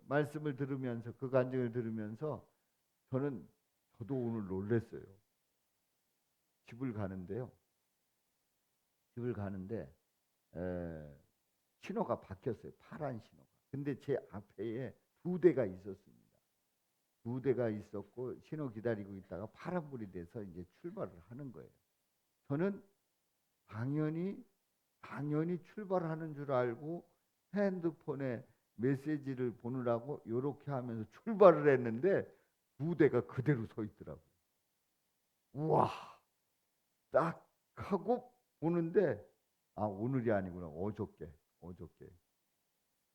말씀을 들으면서 그 간증을 들으면서 저도 오늘 놀랐어요. 집을 가는데요. 집을 가는데 신호가 바뀌었어요. 파란 신호가. 근데 제 앞에 2대가 있었습니다. 2대가 있었고 신호 기다리고 있다가 파란불이 돼서 이제 출발을 하는 거예요. 저는 당연히 출발하는 줄 알고 핸드폰에 메시지를 보느라고 이렇게 하면서 출발을 했는데 2대가 그대로 서 있더라고요. 우와, 딱 하고 보는데 오늘이 아니구나. 어저께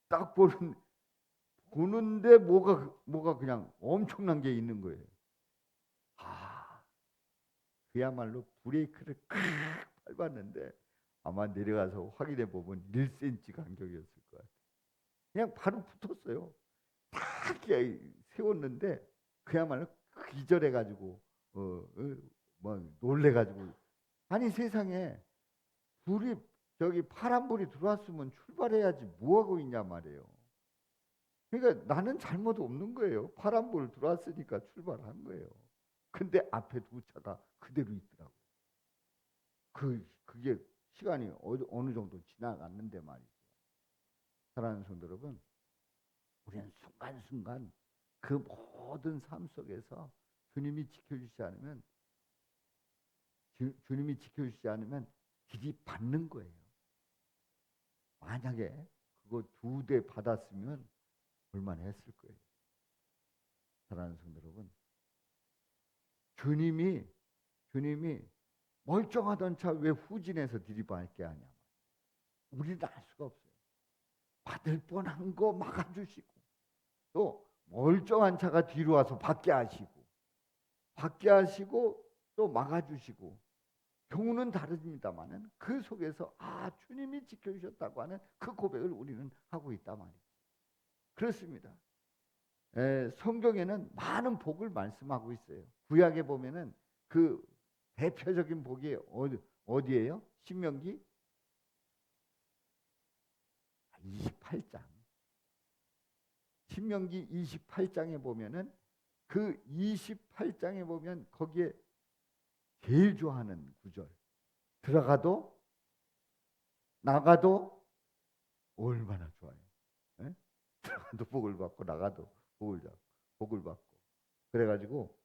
딱 보는데 뭐가 그냥 엄청난 게 있는 거예요. 그야말로 브레이크를 칵 밟았는데 아마 내려가서 확인해 보면 1cm 간격이었을 것 같아요. 그냥 바로 붙었어요. 딱 세웠는데 그야말로 기절해가지고 뭐 놀래가지고 아니 세상에 불이 저기 파란불이 들어왔으면 출발해야지 뭐하고 있냐 말이에요. 그러니까 나는 잘못 없는 거예요. 파란불 들어왔으니까 출발한 거예요. 근데 앞에 2차가 그대로 있더라고요. 그게 시간이 어느 정도 지나갔는데 말이죠. 사랑하는 성도 여러분, 우리는 순간순간 그 모든 삶 속에서 주님이 지켜주지 않으면 들이받는 거예요. 만약에 그거 2대 받았으면 얼마나 했을 거예요. 사랑하는 성도 여러분, 주님이 멀쩡하던 차 왜 후진해서 들이받게 하냐. 우리는 알 수가 없어요. 받을 뻔한 거 막아주시고 또 멀쩡한 차가 뒤로 와서 받게 하시고 또 막아주시고 경우는 다릅니다만은 그 속에서 주님이 지켜주셨다고 하는 그 고백을 우리는 하고 있단 말이죠. 그렇습니다. 성경에는 많은 복을 말씀하고 있어요. 구약에 보면은 그 대표적인 복이 어디예요? 신명기 28장. 신명기 28장에 보면은 그 28장에 보면 거기에 제일 좋아하는 구절. 들어가도 나가도 얼마나 좋아요. 에? 들어가도 복을 받고 나가도 복을 받고. 그래가지고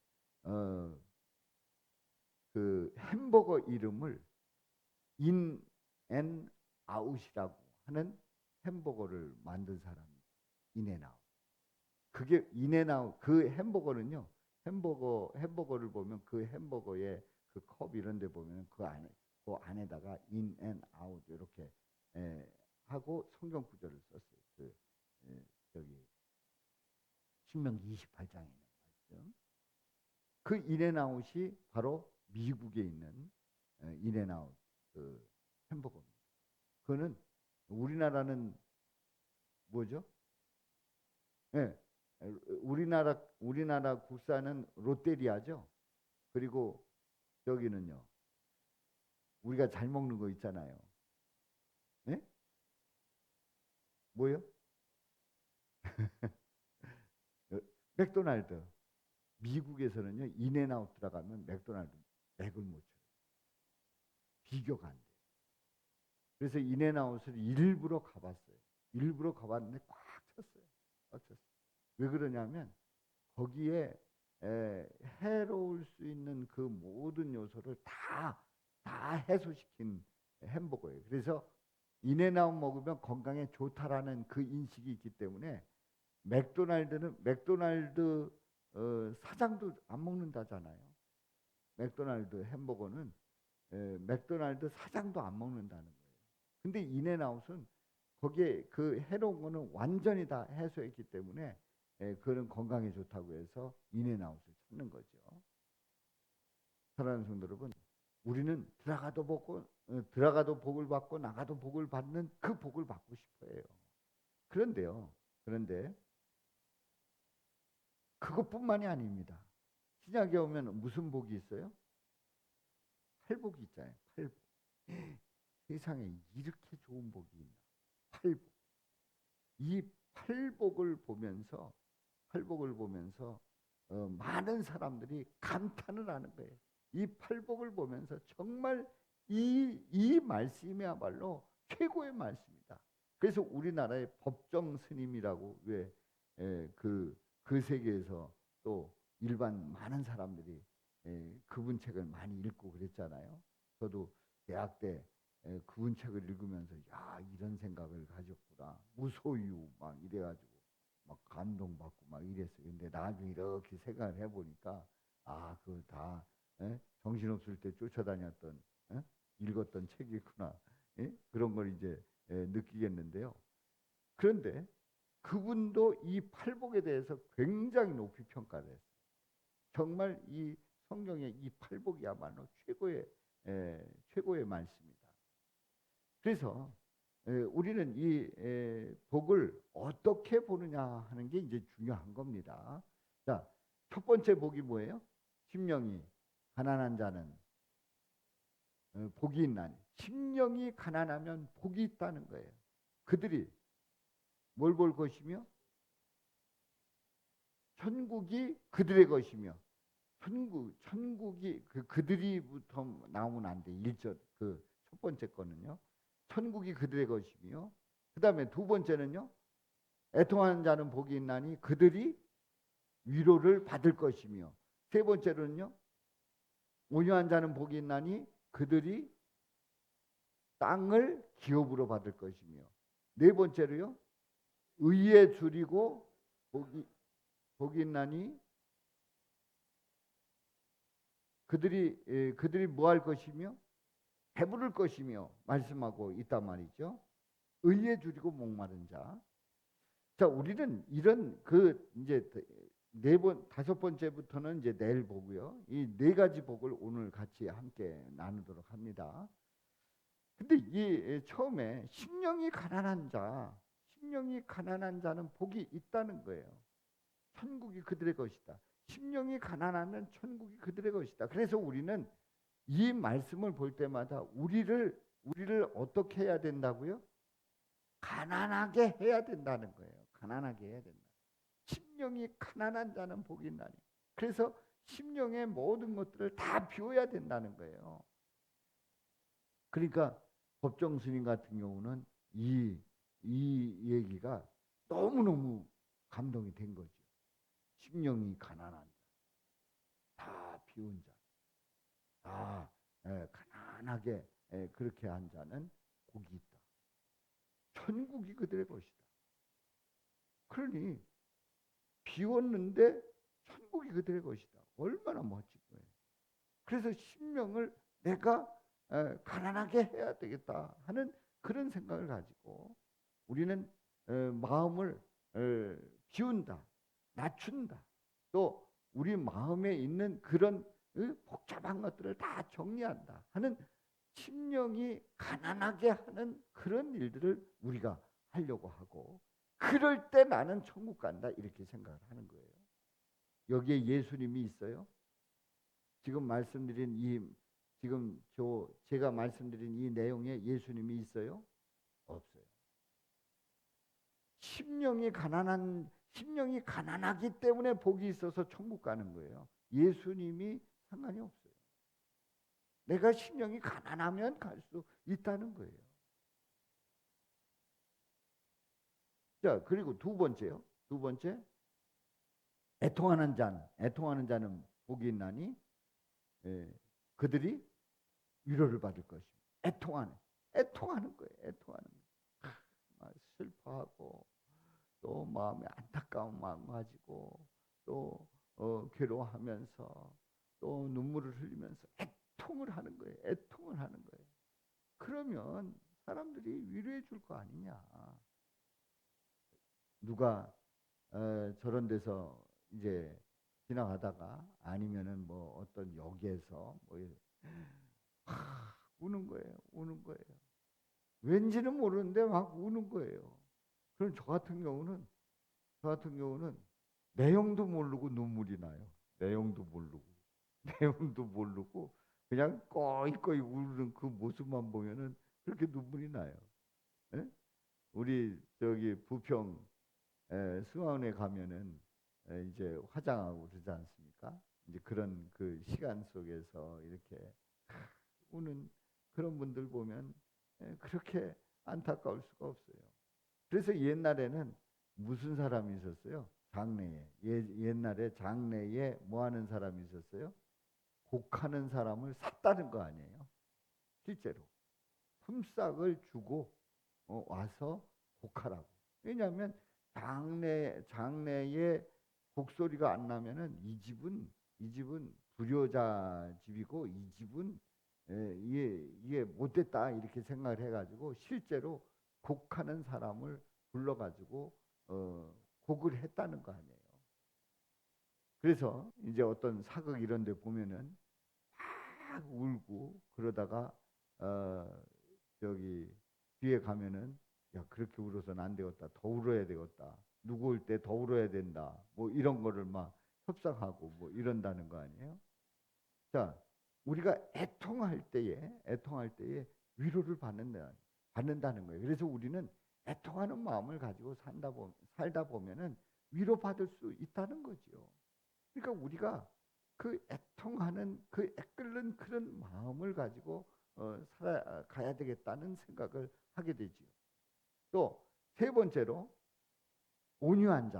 그 햄버거 이름을 인앤아웃이라고 하는 햄버거를 만든 사람이 인앤아웃. 그게 인앤아웃 그 햄버거는요. 햄버거를 보면 그 햄버거에 그 컵 이런 데 보면 그 안에다가 인앤아웃 이렇게 하고 성경 구절을 썼어요. 저기 신명기 28장에 있는 말씀. 그 인앤아웃이 바로 미국에 있는 인앤아웃 그 햄버거입니다. 그거는 우리나라는 뭐죠? 우리나라 국산은 롯데리아죠. 그리고 여기는요. 우리가 잘 먹는 거 있잖아요. 뭐요? 맥도날드. 미국에서는요. 인앤아웃 들어가면 맥도날드 맥을 못 쳐요. 비교가 안 돼요. 그래서 인앤아웃을 일부러 가봤어요. 일부러 가봤는데 꽉 찼어요. 왜 그러냐면 거기에 해로울 수 있는 그 모든 요소를 다 해소시킨 햄버거예요. 그래서 인앤아웃 먹으면 건강에 좋다라는 그 인식이 있기 때문에 맥도날드 사장도 안 먹는다잖아요. 맥도날드 햄버거는 맥도날드 사장도 안 먹는다는 거예요. 근데 인앤아웃은 거기에 그 해로운 거는 완전히 다 해소했기 때문에 그런 건강에 좋다고 해서 인앤아웃을 찾는 거죠. 사랑하는 성도 여러분, 우리는 들어가도 복을 받고 나가도 복을 받는 그 복을 받고 싶어해요. 그런데 그것뿐만이 아닙니다. 신약에 오면 무슨 복이 있어요? 팔복이 있잖아요. 팔복. 세상에 이렇게 좋은 복이 있나? 팔복. 이 팔복을 보면서 많은 사람들이 감탄을 하는 거예요. 이 팔복을 보면서 정말 이 말씀이야말로 최고의 말씀이다. 그래서 우리나라의 법정 스님이라고 그 세계에서 또 일반 많은 사람들이 그분 책을 많이 읽고 그랬잖아요. 저도 대학 때 그분 책을 읽으면서 야 이런 생각을 가졌구나. 무소유 막 이래가지고 막 감동받고 막 이랬어요. 근데 나중에 이렇게 생각을 해보니까 아 그거 다 정신없을 때 쫓아다녔던 읽었던 책이구나. 그런 걸 이제 느끼겠는데요. 그런데 그분도 이 팔복에 대해서 굉장히 높이 평가를 했어요. 정말 이 성경의 이 팔복이야말로 최고의 말씀이다. 그래서 우리는 이 복을 어떻게 보느냐 하는 게 이제 중요한 겁니다. 자, 첫 번째 복이 뭐예요? 심령이 가난한 자는 복이 있나니. 심령이 가난하면 복이 있다는 거예요. 그들이 뭘 볼 것이며 천국이 그들의 것이며 천국이 그들이부터 나오면 안 돼. 1절 그 첫 번째 거는요. 천국이 그들의 것이며 그 다음에 두 번째는요. 애통하는 자는 복이 있나니 그들이 위로를 받을 것이며 세 번째로는요. 온유한 자는 복이 있나니 그들이 땅을 기업으로 받을 것이며 네 번째로요. 의에 줄이고 복이 있나니 그들이 뭐 할 것이며 배부를 것이며 말씀하고 있단 말이죠. 의에 줄이고 목마른 자. 자, 우리는 이런 이제 다섯 번째부터는 이제 내일 보고요. 이 네 가지 복을 오늘 같이 함께 나누도록 합니다. 근데 이 처음에 심령이 가난한 자는 복이 있다는 거예요. 천국이 그들의 것이다. 심령이 가난하면 천국이 그들의 것이다. 그래서 우리는 이 말씀을 볼 때마다 우리를 어떻게 해야 된다고요? 가난하게 해야 된다는 거예요. 가난하게 해야 된다. 심령이 가난한 자는 복이 있나니. 그래서 심령의 모든 것들을 다 비워야 된다는 거예요. 그러니까 법정 스님 같은 경우는 이 얘기가 너무너무 감동이 된 거죠. 심령이 가난한 자, 다 비운 자, 다 가난하게 그렇게 한 자는 복이 있다. 천국이 그들의 것이다. 그러니 비웠는데 천국이 그들의 것이다. 얼마나 멋진 거예요. 그래서 심령을 내가 가난하게 해야 되겠다 하는 그런 생각을 가지고 우리는 마음을 비운다, 낮춘다. 또 우리 마음에 있는 그런 복잡한 것들을 다 정리한다 하는 심령이 가난하게 하는 그런 일들을 우리가 하려고 하고 그럴 때 나는 천국 간다 이렇게 생각을 하는 거예요. 여기에 예수님이 있어요? 지금 제가 말씀드린 이 내용에 예수님이 있어요? 없어요. 심령이 가난하기 때문에 복이 있어서 천국 가는 거예요. 예수님이 상관이 없어요. 내가 심령이 가난하면 갈 수 있다는 거예요. 자, 그리고 두 번째 애통하는 자는 복이 있나니 그들이 위로를 받을 것입니다. 애통하는 거예요. 애통하는 거. 슬퍼하고 또 마음에 안타까운 마음 가지고 또 괴로워하면서 또 눈물을 흘리면서 애통을 하는 거예요. 그러면 사람들이 위로해 줄 거 아니냐. 누가 저런 데서 이제 지나가다가 아니면은 뭐 어떤 역에서 우는 거예요. 왠지는 모르는데 막 우는 거예요. 그럼 저 같은 경우는 내용도 모르고 눈물이 나요. 내용도 모르고 그냥 꺼이꺼이 우는 그 모습만 보면은 그렇게 눈물이 나요. 예? 우리 저기 부평 수원에 가면은 이제 화장하고 그러지 않습니까? 이제 그런 그 시간 속에서 이렇게 우는 그런 분들 보면 그렇게 안타까울 수가 없어요. 그래서 옛날에는 무슨 사람이 있었어요? 장래에. 옛날에 장래에 뭐 하는 사람이 있었어요? 곡하는 사람을 샀다는 거 아니에요? 실제로. 품삯을 주고 와서 곡하라고. 왜냐하면 장래에 곡소리가 안 나면은 이 집은 불효자 집이고 이 집은 이게 못됐다 이렇게 생각을 해가지고 실제로 곡하는 사람을 불러가지고 곡을 했다는 거 아니에요. 그래서 이제 어떤 사극 이런 데 보면은 막 울고 그러다가 저기 뒤에 가면은 야 그렇게 울어서는 안 되겠다. 더 울어야 되겠다. 누구 올 때 더 울어야 된다. 뭐 이런 거를 막 협상하고 뭐 이런다는 거 아니에요? 자, 우리가 애통할 때에 위로를 받는다는 거예요. 그래서 우리는 애통하는 마음을 가지고 살다 보면은 위로받을 수 있다는 거죠. 그러니까 우리가 그 애통하는 그 애끓는 그런 마음을 가지고 살아가야 되겠다는 생각을 하게 되지요. 또 세 번째로 온유한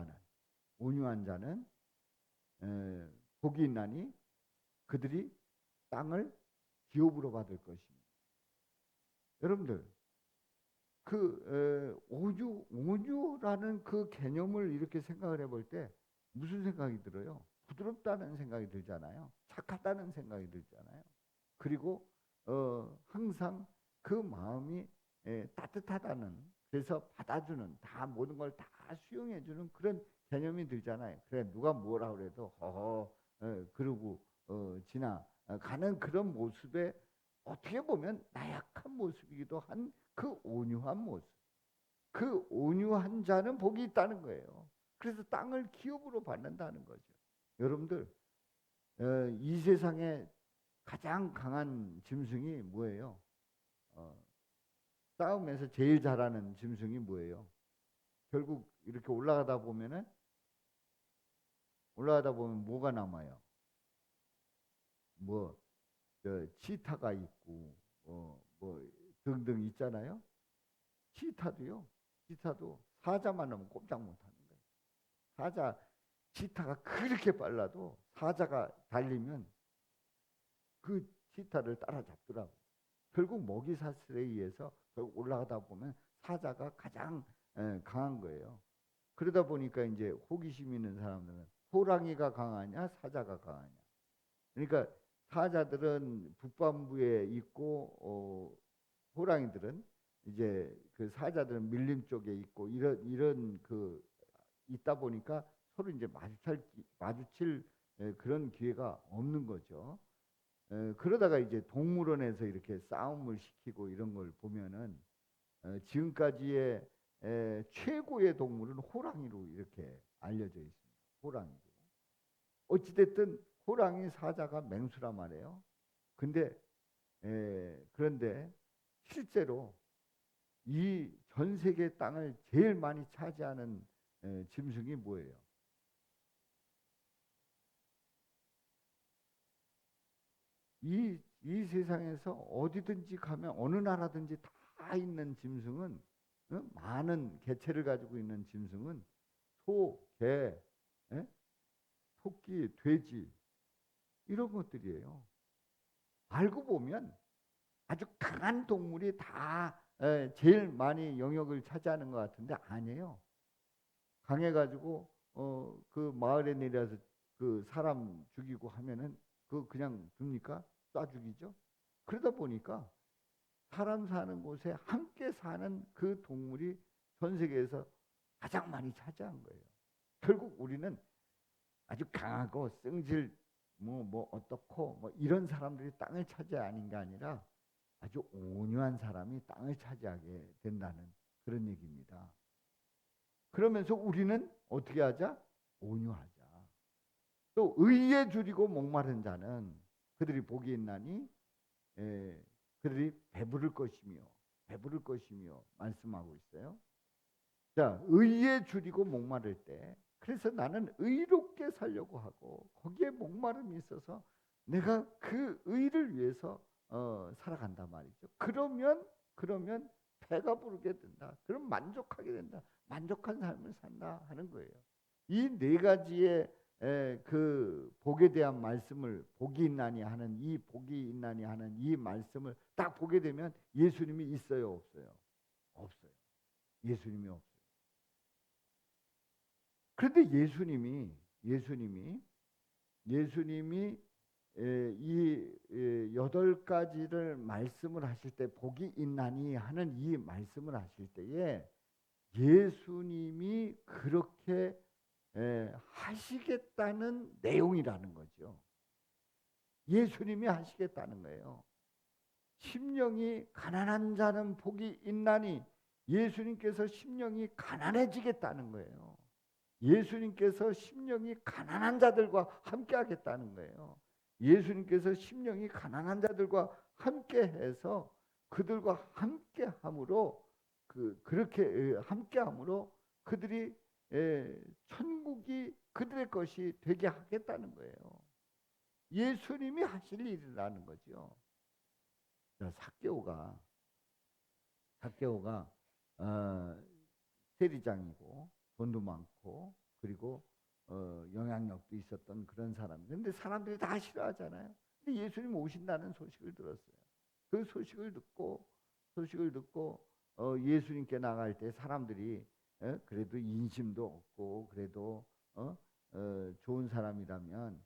자는 복이 있나니 그들이 땅을 기업으로 받을 것입니다. 여러분들 그 온유라는 그 개념을 이렇게 생각을 해볼 때 무슨 생각이 들어요? 부드럽다는 생각이 들잖아요. 착하다는 생각이 들잖아요. 그리고 항상 그 마음이 따뜻하다는 그래서 받아주는 다 모든 걸 다 수용해주는 그런 개념이 들잖아요. 그래 누가 뭐라 그래도 허허 그러고 지나가는 그런 모습에 어떻게 보면 나약한 모습이기도 한 그 온유한 모습. 그 온유한 자는 복이 있다는 거예요. 그래서 땅을 기업으로 받는다는 거죠. 여러분들 이 세상에 가장 강한 짐승이 뭐예요? 싸움에서 제일 잘하는 짐승이 뭐예요? 결국 이렇게 올라가다 보면 뭐가 남아요? 뭐 치타가 있고 뭐 등등 있잖아요. 치타도 사자만 하면 꼼짝 못하는 거예요. 사자 치타가 그렇게 빨라도 사자가 달리면 그 치타를 따라잡더라고. 결국 먹이 사슬에 의해서 결국 올라가다 보면 사자가 가장 강한 거예요. 그러다 보니까 이제 호기심 있는 사람들은 호랑이가 강하냐 사자가 강하냐. 그러니까 사자들은 북반부에 있고 호랑이들은 이제 그 사자들은 밀림 쪽에 있고 이런 그 있다 보니까 서로 이제 마주칠 그런 기회가 없는 거죠. 그러다가 이제 동물원에서 이렇게 싸움을 시키고 이런 걸 보면은 지금까지의 최고의 동물은 호랑이로 이렇게 알려져 있습니다. 호랑이로. 어찌됐든 호랑이 사자가 맹수란 말이에요. 그런데 실제로 이 전 세계 땅을 제일 많이 차지하는 짐승이 뭐예요? 이 세상에서 어디든지 가면 어느 나라든지 다 있는 짐승은 많은 개체를 가지고 있는 짐승은 소, 개, 예? 토끼, 돼지 이런 것들이에요. 알고 보면 아주 강한 동물이 다 제일 많이 영역을 차지하는 것 같은데 아니에요. 강해가지고 그 마을에 내려서 그 사람 죽이고 하면은 그 그냥 둡니까? 쏴 죽이죠. 그러다 보니까 사람 사는 곳에 함께 사는 그 동물이 전 세계에서 가장 많이 차지한 거예요. 결국 우리는 아주 강하고 승질 뭐 어떻고 뭐 이런 사람들이 땅을 차지하는 게 아니라 아주 온유한 사람이 땅을 차지하게 된다는 그런 얘기입니다. 그러면서 우리는 어떻게 하자? 온유하자. 또 의에 줄이고 목마른 자는 그들이 복이 있나니 그들이 배부를 것이며 말씀하고 있어요. 자, 의에 줄이고 목마를 때, 그래서 나는 의롭게 살려고 하고 거기에 목마름이 있어서 내가 그 의를 위해서 살아간단 말이죠. 그러면 배가 부르게 된다. 그럼 만족하게 된다. 만족한 삶을 산다 하는 거예요. 이 네 가지의 그 복에 대한 말씀을 복이 있나니 하는 이 말씀을 딱 보게 되면 예수님이 있어요, 없어요? 없어요. 예수님이 없어요. 그런데 예수님이 이 8가지를 말씀을 하실 때 복이 있나니 하는 이 말씀을 하실 때에 예수님이 그렇게 하시겠다는 내용이라는 거죠. 예수님이 하시겠다는 거예요. 심령이 가난한 자는 복이 있나니, 예수님께서 심령이 가난해지겠다는 거예요. 예수님께서 심령이 가난한 자들과 함께 하겠다는 거예요. 예수님께서 심령이 가난한 자들과 함께 해서 그들과 함께 함으로 그렇게 함께 함으로 그들이 천국이 그들의 것이 되게 하겠다는 거예요. 예수님이 하실 일이라는 거죠. 삭개오가 세리장이고 돈도 많고 그리고 영향력도 있었던 그런 사람. 근데 사람들이 다 싫어하잖아요. 근데 예수님 오신다는 소식을 들었어요. 그 소식을 듣고 예수님께 나갈 때 사람들이 그래도 인심도 없고 그래도 좋은 사람이라면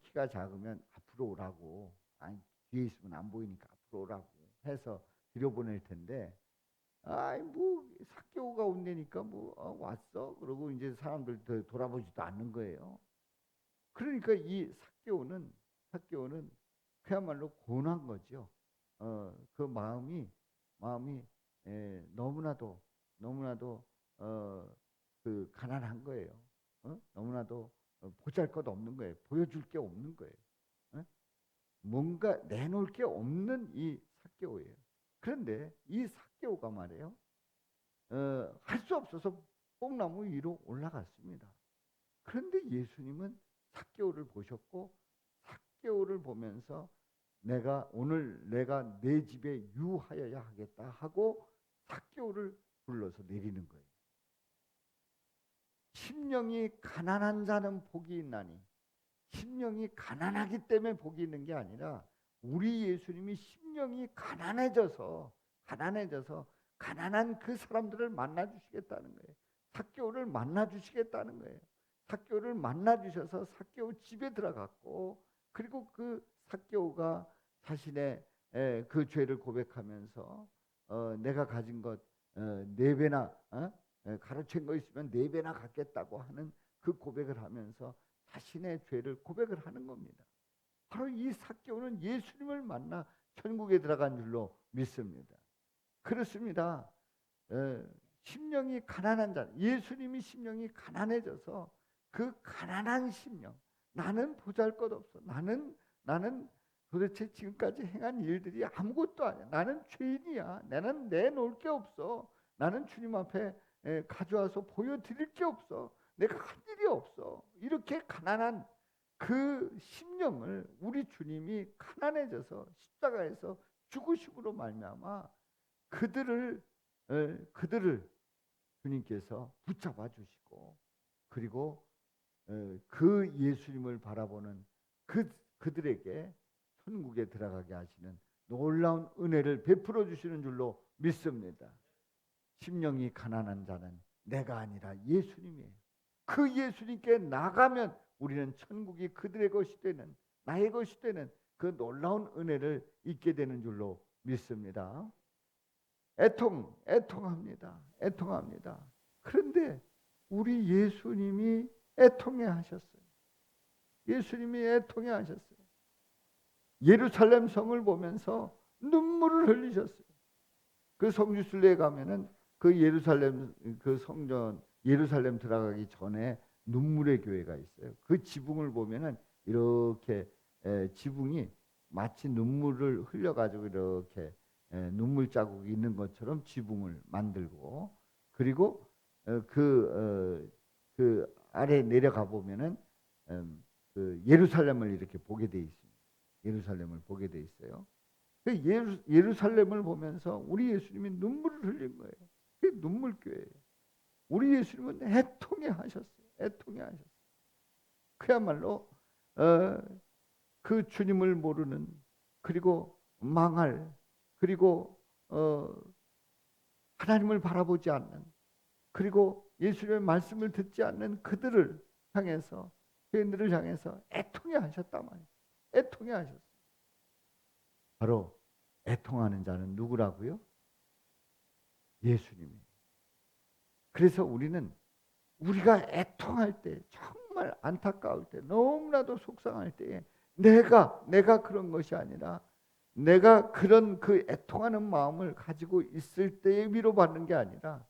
키가 작으면 앞으로 오라고, 아니 뒤에 있으면 안 보이니까 앞으로 오라고 해서 들여보낼 텐데, 아이 뭐 삭개오가 온다니까 뭐 왔어 그러고 이제 사람들 돌아보지도 않는 거예요. 그러니까 이 삭개오는 그야말로 고난 거죠. 그 마음이 너무나도 그 가난한 거예요. 너무나도 보잘것 없는 거예요. 보여줄 게 없는 거예요. 뭔가 내놓을 게 없는 이 삭개오예요. 그런데 이 삭개오가 말이에요, 할 수 없어서 뽕나무 위로 올라갔습니다. 그런데 예수님은 삭개오를 보셨고 삭개오를 보면서 오늘 내가 내 집에 유하여야 하겠다 하고 삭개오를 불러서 내리는 거예요. 심령이 가난한 자는 복이 있나니, 심령이 가난하기 때문에 복이 있는 게 아니라 우리 예수님이 심령이 가난해져서 가난한 그 사람들을 만나 주시겠다는 거예요. 삭개오를 만나 주시겠다는 거예요. 삭개오를 만나 주셔서 삭개오 집에 들어갔고, 그리고 그 삭개오가 자신의 그 죄를 고백하면서 내가 가진 것 4배나 가르친 거 있으면 4배나 갖겠다고 하는 그 고백을 하면서 자신의 죄를 고백을 하는 겁니다. 바로 이 삭개오는 예수님을 만나 천국에 들어간 줄로 믿습니다. 그렇습니다. 심령이 가난한 자, 예수님이 심령이 가난해져서 그 가난한 심령, 나는 보잘것없어, 나는 도대체 지금까지 행한 일들이 아무것도 아니야, 나는 죄인이야, 나는 내놓을 게 없어, 나는 주님 앞에 가져와서 보여드릴 게 없어, 내가 한 일이 없어, 이렇게 가난한 그 심령을 우리 주님이 가난해져서 십자가에서 죽으심으로 말미암아 그들을 주님께서 붙잡아 주시고, 그리고 그 예수님을 바라보는 그들에게 천국에 들어가게 하시는 놀라운 은혜를 베풀어 주시는 줄로 믿습니다. 심령이 가난한 자는 내가 아니라 예수님이에요. 그 예수님께 나가면 우리는 천국이 그들의 것이 되는, 나의 것이 되는 그 놀라운 은혜를 잊게 되는 줄로 믿습니다. 애통합니다. 그런데 우리 예수님이 애통해 하셨어요. 예수님이 애통해 하셨어요. 예루살렘 성을 보면서 눈물을 흘리셨어요. 그 성지순례에 가면은 그 예루살렘 그 성전 예루살렘 들어가기 전에 눈물의 교회가 있어요. 그 지붕을 보면은 이렇게 지붕이 마치 눈물을 흘려가지고 이렇게 눈물 자국이 있는 것처럼 지붕을 만들고, 그리고 그 아래 내려가 보면은 그 예루살렘을 이렇게 보게 돼 있습니다. 예루살렘을 보게 돼 있어요. 그 예루살렘을 보면서 우리 예수님이 눈물을 흘린 거예요. 그게 눈물교회예요. 우리 예수님은 애통해 하셨어요. 애통해 하셨어요. 그야말로 그 주님을 모르는, 그리고 망할, 그리고 하나님을 바라보지 않는, 그리고 예수님의 말씀을 듣지 않는 그들을 향해서, 교인들을 향해서 애통해 하셨단 말이에요. 애통해 하셨어요. 바로 애통하는 자는 누구라고요? 예수님이에요. 그래서 우리가 애통할 때, 정말 안타까울 때, 너무나도 속상할 때에 내가 그런 것이 아니라 내가 그런 그 애통하는 마음을 가지고 있을 때에 위로받는 게 아니라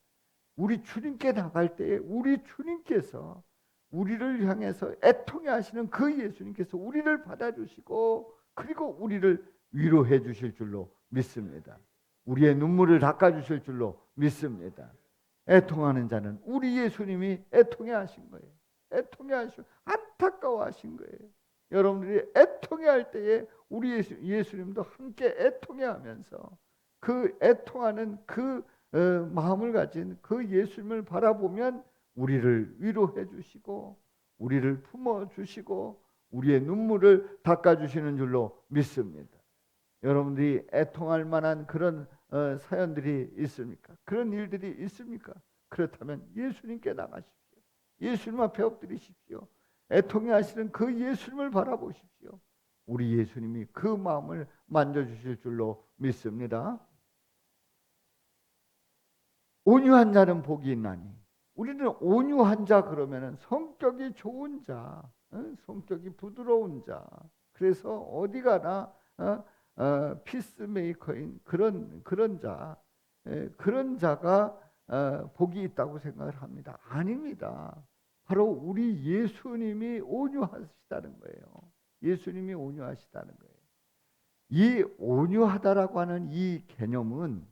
우리 주님께 나갈 때에 우리 주님께서 우리를 향해서 애통해 하시는 그 예수님께서 우리를 받아주시고, 그리고 우리를 위로해 주실 줄로 믿습니다. 우리의 눈물을 닦아주실 줄로 믿습니다. 애통하는 자는 우리 예수님이 애통해 하신 거예요. 애통해 하시고 안타까워하신 거예요. 여러분들이 애통해 할 때에 우리 예수님도 함께 애통해 하면서 그 애통하는 그 마음을 가진 그 예수님을 바라보면 우리를 위로해 주시고 우리를 품어 주시고 우리의 눈물을 닦아 주시는 줄로 믿습니다. 여러분들이 애통할 만한 그런 사연들이 있습니까? 그런 일들이 있습니까? 그렇다면 예수님께 나가십시오. 예수님 앞에 엎드리십시오. 애통해 하시는 그 예수님을 바라보십시오. 우리 예수님이 그 마음을 만져주실 줄로 믿습니다. 온유한 자는 복이 있나니. 우리는 온유한 자 그러면은 성격이 좋은 자, 성격이 부드러운 자. 그래서 어디 가나 피스메이커인 그런 자, 그런 자가 복이 있다고 생각을 합니다. 아닙니다. 바로 우리 예수님이 온유하시다는 거예요. 예수님이 온유하시다는 거예요. 이 온유하다라고 하는 이 개념은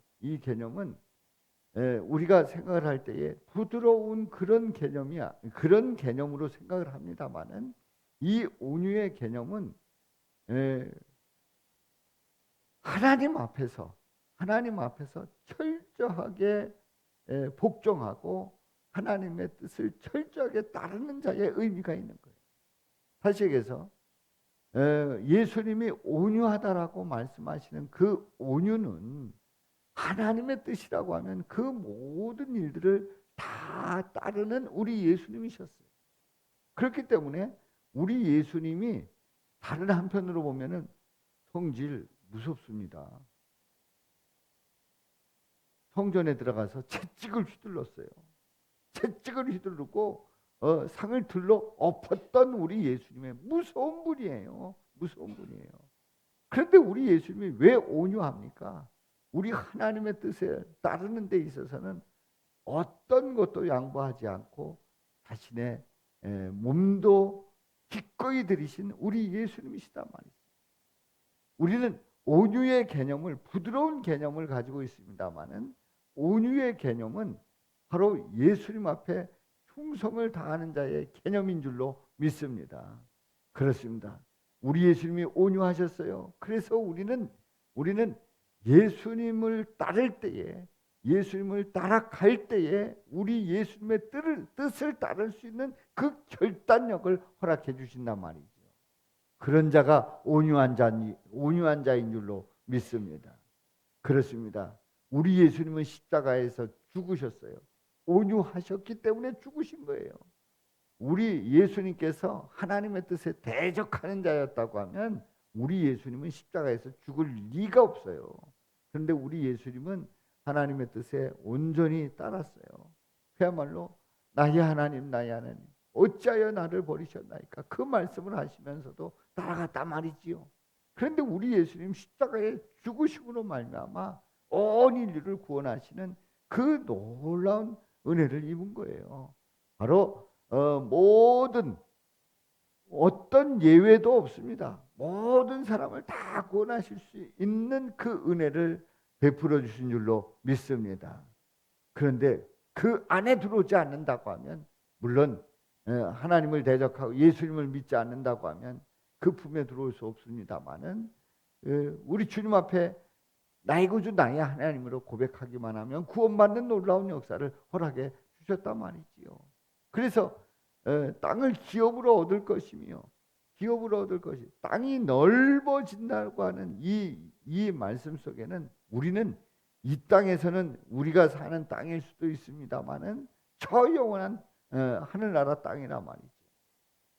우리가 생각을 할 때에 부드러운 그런 개념으로 생각을 합니다만은 이 온유의 개념은 하나님 앞에서 철저하게 복종하고 하나님의 뜻을 철저하게 따르는 자의 의미가 있는 거예요. 다시 얘기해서 예수님이 온유하다라고 말씀하시는 그 온유는 하나님의 뜻이라고 하면 그 모든 일들을 다 따르는 우리 예수님이셨어요. 그렇기 때문에 우리 예수님이 다른 한편으로 보면은 성질 무섭습니다. 성전에 들어가서 채찍을 휘둘렀어요. 채찍을 휘두르고 상을 들러 엎었던 우리 예수님의 무서운 분이에요. 무서운 분이에요. 그런데 우리 예수님이 왜 온유합니까? 우리 하나님의 뜻에 따르는 데 있어서는 어떤 것도 양보하지 않고 자신의 몸도 기꺼이 들이신 우리 예수님이시단 말이죠. 우리는 온유의 개념을, 부드러운 개념을 가지고 있습니다만은 온유의 개념은 바로 예수님 앞에 충성을 다하는 자의 개념인 줄로 믿습니다. 그렇습니다. 우리 예수님이 온유하셨어요. 그래서 우리는 예수님을 따를 때에, 예수님을 따라갈 때에 우리 예수님의 뜻을 따를 수 있는 그 결단력을 허락해 주신단 말이죠. 그런 자가 온유한 자인 줄로 믿습니다. 그렇습니다. 우리 예수님은 십자가에서 죽으셨어요. 온유하셨기 때문에 죽으신 거예요. 우리 예수님께서 하나님의 뜻에 대적하는 자였다고 하면 우리 예수님은 십자가에서 죽을 리가 없어요. 그런데 우리 예수님은 하나님의 뜻에 온전히 따랐어요. 그야말로 나의 하나님 어찌하여 나를 버리셨나이까, 그 말씀을 하시면서도 따라갔단 말이지요. 그런데 우리 예수님 십자가에 죽으심으로 말미암아 온 인류를 구원하시는 그 놀라운 은혜를 입은 거예요. 바로 모든 어떤 예외도 없습니다. 모든 사람을 다 구원하실 수 있는 그 은혜를 베풀어 주신 줄로 믿습니다. 그런데 그 안에 들어오지 않는다고 하면, 물론 하나님을 대적하고 예수님을 믿지 않는다고 하면 그 품에 들어올 수 없습니다만은, 우리 주님 앞에 나의 구주 나의 하나님으로 고백하기만 하면 구원받는 놀라운 역사를 허락해 주셨단 말이지요. 그래서 땅을 기업으로 얻을 것이며, 기업으로 얻을 것이, 땅이 넓어진다고 하는 이 말씀 속에는 우리는 이 땅에서는 우리가 사는 땅일 수도 있습니다만은 저 영원한 하늘나라 땅이란 말이죠.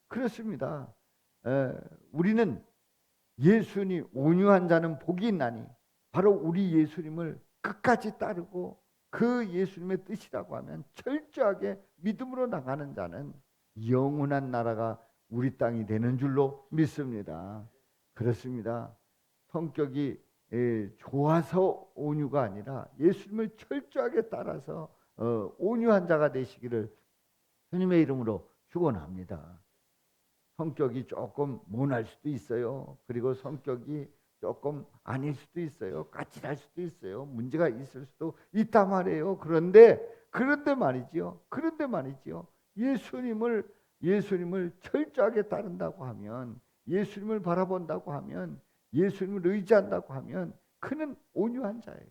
그렇습니다. 우리는 예수님, 온유한 자는 복이 있나니, 바로 우리 예수님을 끝까지 따르고 그 예수님의 뜻이라고 하면 철저하게 믿음으로 나가는 자는 영원한 나라가 우리 땅이 되는 줄로 믿습니다. 그렇습니다. 성격이 좋아서 온유가 아니라 예수님을 철저하게 따라서 온유한 자가 되시기를 주님의 이름으로 축원합니다. 성격이 조금 모날 수도 있어요. 그리고 성격이 조금 아닐 수도 있어요. 까칠할 수도 있어요. 문제가 있을 수도 있단 말이에요. 그런데 말이지요. 예수님을 철저하게 따른다고 하면, 예수님을 바라본다고 하면, 예수님을 의지한다고 하면 그는 온유한 자예요.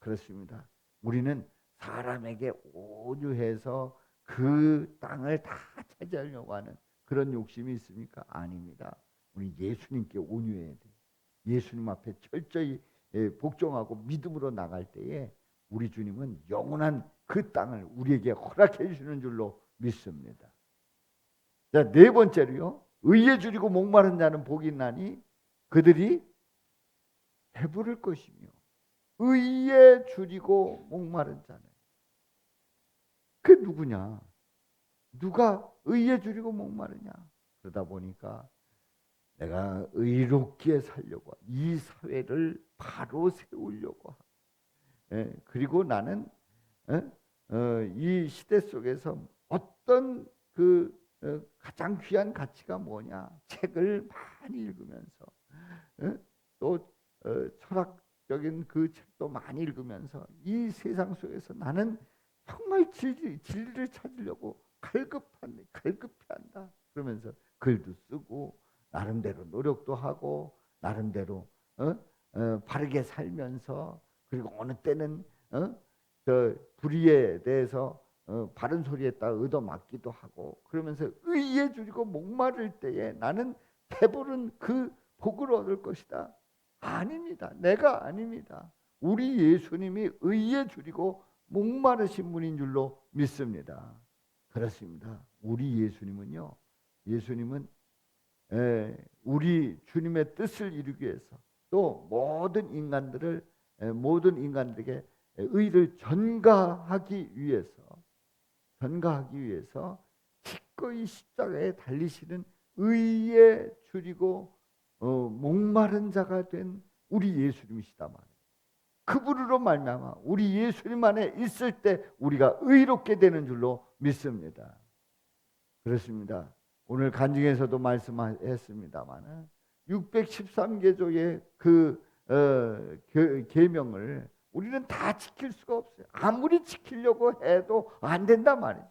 그렇습니다. 우리는 사람에게 온유해서 그 땅을 다 차지하려고 하는 그런 욕심이 있습니까? 아닙니다. 우리 예수님께 온유해야 돼요. 예수님 앞에 철저히 복종하고 믿음으로 나갈 때에 우리 주님은 영원한 그 땅을 우리에게 허락해 주시는 줄로 믿습니다. 자, 네 번째로요. 의에 줄이고 목마른 자는 복이 있나니 그들이 배부를 것이며. 의에 줄이고 목마른 자는 그 누구냐? 누가 의에 줄이고 목마르냐? 그러다 보니까 내가 의롭게 살려고, 이 사회를 바로 세우려고, 그리고 나는 이 시대 속에서 어떤 가장 귀한 가치가 뭐냐? 책을 많이 읽으면서, 또 철학적인 그 책도 많이 읽으면서 이 세상 속에서 나는 정말 진리를 찾으려고 갈급해한다. 그러면서 글도 쓰고 나름대로 노력도 하고 나름대로 바르게 살면서, 그리고 어느 때는 불의에 대해서 바른 소리에다 얻어맞기도 하고, 그러면서 의에 줄이고 목마를 때에 나는 배부른 그 복을 얻을 것이다. 아닙니다. 내가 아닙니다. 우리 예수님이 의에 줄이고 목마르신 분인 줄로 믿습니다. 그렇습니다. 우리 예수님은요, 예수님은 우리 주님의 뜻을 이루기 위해서, 또 모든 인간들에게 의를 전가하기 위해서 기꺼이 십자가에 달리시는 의에 줄이고 목마른 자가 된 우리 예수님이시다 말이에요. 그분으로 말미암아 우리 예수님 안에 있을 때 우리가 의롭게 되는 줄로 믿습니다. 그렇습니다. 오늘 간증에서도 말씀했습니다만 613개조의 그 계명을 우리는 다 지킬 수가 없어요. 아무리 지키려고 해도 안 된단 말이죠.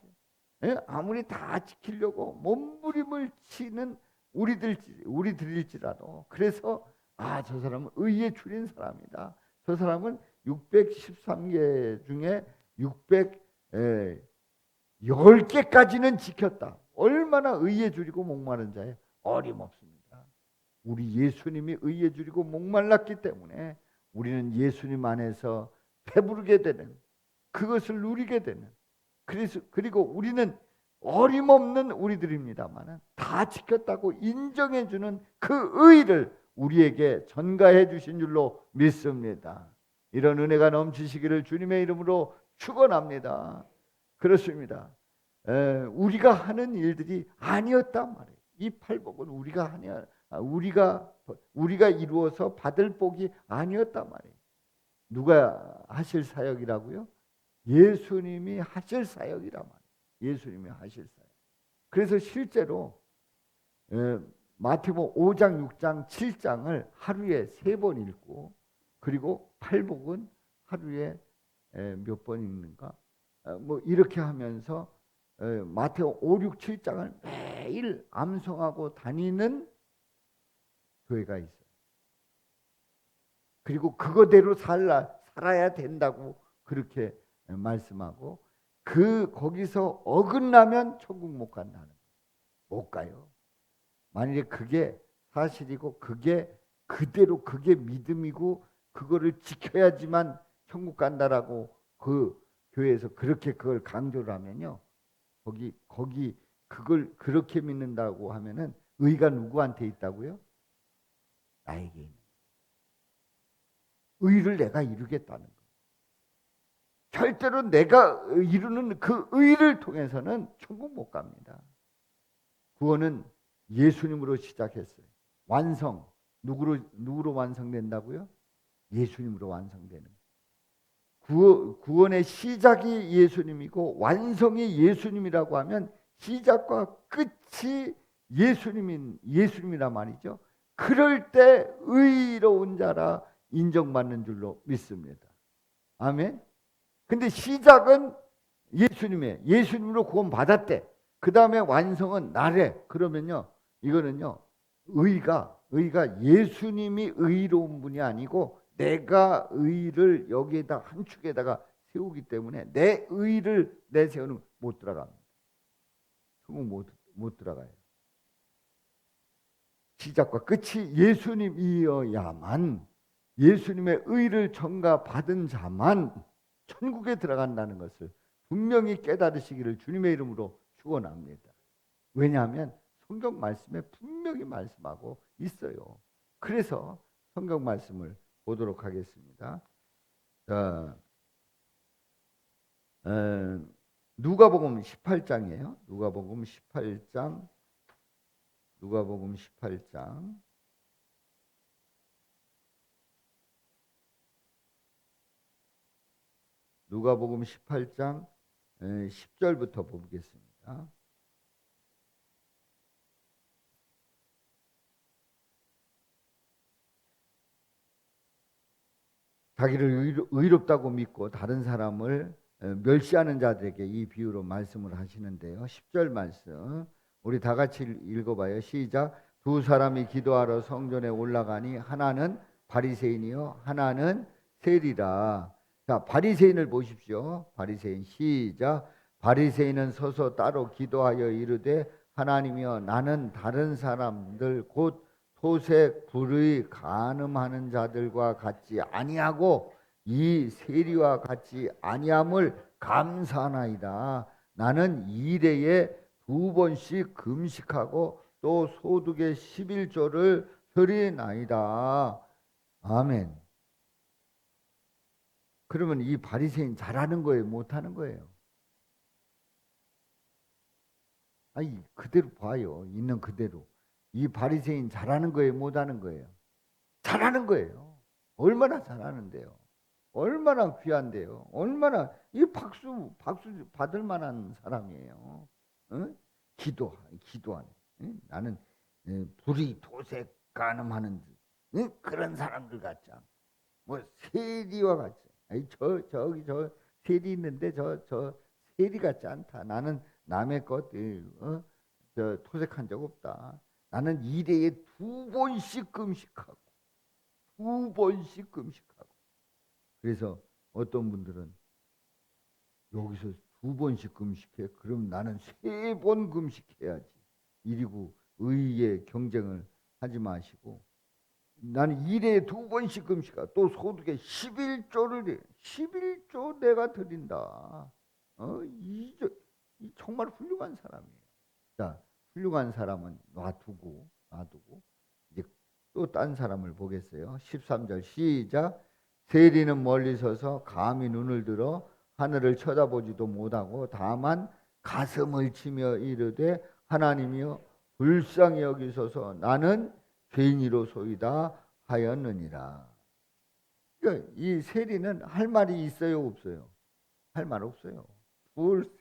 아무리 다 지키려고 몸부림을 치는 우리들일지라도, 그래서 저 사람은 의에 줄인 사람이다. 저 사람은 613개 중에 610개까지는 지켰다. 얼마나 의에 줄이고 목마른 자에 어림없습니다. 우리 예수님이 의에 줄이고 목말랐기 때문에 우리는 예수님 안에서 배부르게 되는, 그것을 누리게 되는, 그리고 우리는 어림없는 우리들입니다만 다 지켰다고 인정해주는 그 의를 우리에게 전가해 주신 줄로 믿습니다. 이런 은혜가 넘치시기를 주님의 이름으로 축원합니다. 그렇습니다. 우리가 하는 일들이 아니었단 말이에요. 이 팔복은 우리가 이루어서 받을 복이 아니었단 말이에요. 누가 하실 사역이라고요? 예수님이 하실 사역이란 말이에요. 예수님이 하실 사역. 그래서 실제로 마태복음 5장, 6장, 7장을 하루에 3번 읽고 그리고 팔복은 하루에 몇 번 읽는가? 뭐 이렇게 하면서 마태복음 5, 6, 7장을 매일 암송하고 다니는 교회가 있어요. 그리고 그거대로 살아야 된다고 그렇게 말씀하고 거기서 어긋나면 천국 못 간다는 거예요. 못 가요. 만일에 그게 사실이고 그게 그대로 그게 믿음이고 그거를 지켜야지만 천국 간다라고 그 교회에서 그렇게 그걸 강조를 하면요. 거기 그걸 그렇게 믿는다고 하면은 의가 누구한테 있다고요? 나에게 있는. 의를 내가 이루겠다는 거예요. 절대로 내가 이루는 그 의를 통해서는 천국 못 갑니다. 구원은 예수님으로 시작했어요. 완성. 누구로 완성된다고요? 예수님으로 완성되는. 구원의 시작이 예수님이고 완성이 예수님이라고 하면 시작과 끝이 예수님이란 말이죠. 그럴 때 의로운 자라 인정받는 줄로 믿습니다. 아멘. 근데 시작은 예수님으로 구원 받았대. 그 다음에 완성은 나래. 그러면요, 이거는요, 의가 예수님이 의로운 분이 아니고 내가 의를 여기에다 한 축에다가 세우기 때문에 내 의를 내세우는 못 들어갑니다. 천국 못 들어가요. 시작과 끝이 예수님이어야만 예수님의 의를 전가받은 자만 천국에 들어간다는 것을 분명히 깨달으시기를 주님의 이름으로 축원합니다. 왜냐하면 성경 말씀에 분명히 말씀하고 있어요. 그래서 성경 말씀을 보도록 하겠습니다. 누가복음 18장이에요. 누가복음 18장. 누가복음 18장. 누가복음 18장 10절부터 보겠습니다. 자기를 의롭다고 믿고 다른 사람을 멸시하는 자들에게 이 비유로 말씀을 하시는데요. 10절 말씀 우리 다 같이 읽어봐요. 시작. 두 사람이 기도하러 성전에 올라가니 하나는 바리새인이요 하나는 세리라. 자, 바리새인을 보십시오. 바리새인 시작. 바리새인은 서서 따로 기도하여 이르되 하나님이여 나는 다른 사람들 곧 토색 불의 간음하는 자들과 같지 아니하고 이 세리와 같이 아니함을 감사하나이다. 나는 일해에 2번씩 금식하고 또 소득의 11조를 드리나이다. 아멘. 그러면 이 바리새인 잘하는 거예요? 못하는 거예요? 아니 그대로 봐요. 있는 그대로. 이 바리새인 잘하는 거예요? 못하는 거예요? 잘하는 거예요. 얼마나 잘하는데요? 얼마나 귀한데요? 얼마나 이 박수 받을 만한 사람이에요. 응? 기도하는. 응? 나는 불의 도색 간음하는 그런 사람들 같지 않고 뭐 세리와 같이. 아니 저기 세리 있는데 저 세리 같지 않다. 나는 남의 것 저 토색한 적 없다. 나는 일해에 2번씩 금식하고 2번씩 금식하고. 그래서 어떤 분들은 여기서 2번씩 금식해. 그럼 나는 3번 금식해야지. 이리고 의의 경쟁을 하지 마시고 나는 일해에 2번씩 금식하고 또 소득에 11조를 11조 내가 드린다. 이 정말 훌륭한 사람이에요. 자, 훌륭한 사람은 놔두고 이제 또 딴 사람을 보겠어요. 13절 시작. 세리는 멀리 서서 감히 눈을 들어 하늘을 쳐다보지도 못하고 다만 가슴을 치며 이르되 하나님이여 불쌍히 여기소서 나는 죄인이로소이다 하였느니라. 그러니까 이 세리는 할 말이 있어요, 없어요? 할 말 없어요.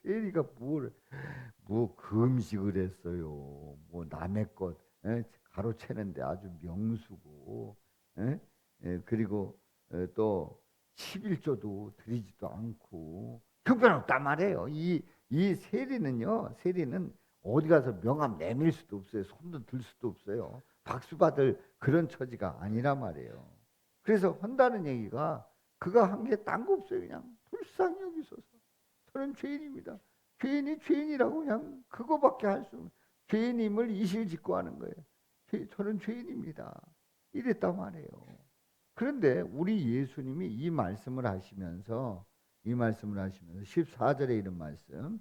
세리가 뭐 금식을 했어요. 뭐 남의 것 가로채는데 아주 명수고, 예? 그리고 또 11조도 드리지도 않고 형편없단 말이에요. 이 세리는 어디 가서 명함 내밀 수도 없어요. 손도 들 수도 없어요. 박수 받을 그런 처지가 아니란 말이에요. 그래서 한다는 얘기가 그가 한 게 딴 거 없어요. 그냥 불쌍히 여기소서. 저는 죄인입니다. 죄인이 죄인이라고 그냥 그거밖에 할 수 없는, 죄인임을 이실직고 하는 거예요. 저는 죄인입니다. 이랬단 말이에요. 그런데 우리 예수님이 이 말씀을 하시면서 14절에 이런 말씀,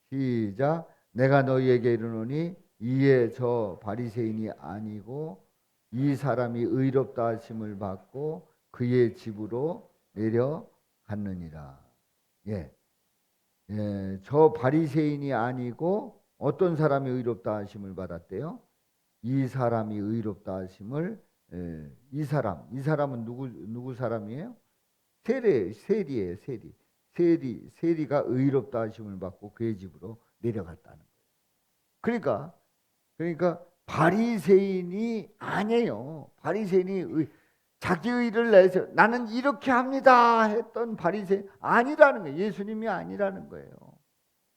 시작. 내가 너희에게 이르노니 이에 저 바리새인이 아니고 이 사람이 의롭다 하심을 받고 그의 집으로 내려갔느니라. 저 바리새인이 아니고 어떤 사람이 의롭다 하심을 받았대요? 이 사람이 의롭다 하심을, 이 사람은 누구 사람이에요? 세리예요. 세리가 의롭다 하심을 받고 그의 집으로 내려갔다는 거예요. 그러니까 바리새인이 아니에요. 바리새인이 자기 의를 내서 나는 이렇게 합니다 했던 바리새인 아니라는 거예요. 예수님이 아니라는 거예요.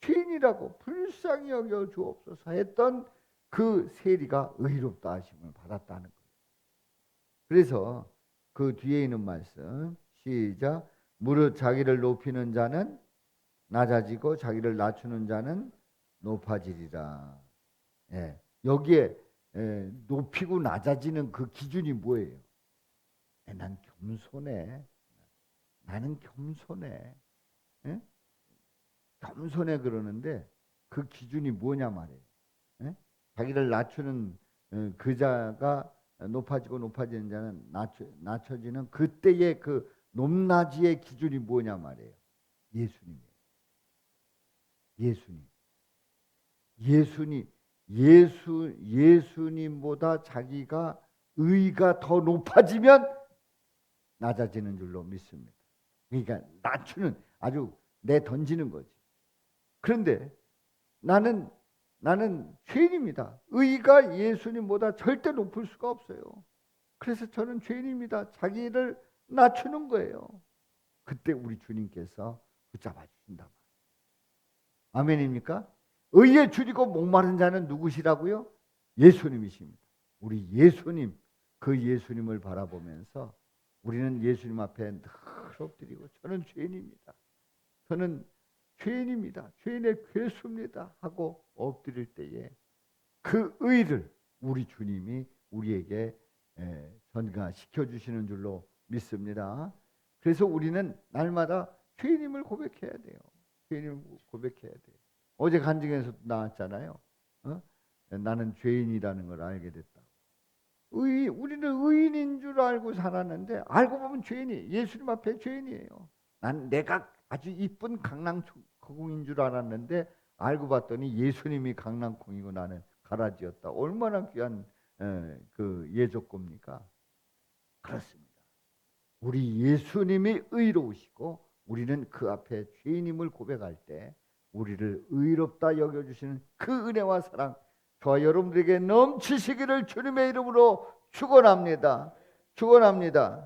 죄인이라고 불쌍히 여겨 주옵소서 했던 그 세리가 의롭다 하심을 받았다는 거예요. 그래서 그 뒤에 있는 말씀, 시작. 무릇 자기를 높이는 자는 낮아지고 자기를 낮추는 자는 높아지리라. 여기에 높이고 낮아지는 그 기준이 뭐예요? 난 겸손해. 나는 겸손해. 겸손해 그러는데 그 기준이 뭐냐 말이에요. 자기를 낮추는 그 자가 높아지고 높아지는 자는 낮춰지는 그때의 그 높낮이의 기준이 뭐냐 말이에요. 예수님보다 자기가 의가 더 높아지면 낮아지는 줄로 믿습니다. 그러니까 낮추는, 아주 내던지는 거지. 그런데 나는 죄인입니다. 의가 예수님보다 절대 높을 수가 없어요. 그래서 저는 죄인입니다. 자기를 낮추는 거예요. 그때 우리 주님께서 붙잡아 주신다. 아멘입니까? 의에 줄이고 목마른 자는 누구시라고요? 예수님이십니다. 우리 예수님, 그 예수님을 바라보면서 우리는 예수님 앞에 늘 엎드리고 저는 죄인입니다. 저는 죄인입니다. 죄인의 괴수입니다. 하고 엎드릴 때에 그 의를 우리 주님이 우리에게 전가시켜 주시는 줄로 믿습니다. 그래서 우리는 날마다 죄인임을 고백해야 돼요. 죄인임을 고백해야 돼요. 어제 간증에서도 나왔잖아요. 나는 죄인이라는 걸 알게 됐다. 우리는 의인인 줄 알고 살았는데 알고 보면 죄인이, 예수님 앞에 죄인이에요. 내가 아주 이쁜 강낭콩인 줄 알았는데 알고 봤더니 예수님이 강낭콩이고 나는 가라지였다. 얼마나 귀한 그 예조겁니까? 그렇습니다. 우리 예수님이 의로우시고 우리는 그 앞에 죄인임을 고백할 때 우리를 의롭다 여겨주시는 그 은혜와 사랑, 저와 여러분들에게 넘치시기를 주님의 이름으로 축원합니다. 축원합니다.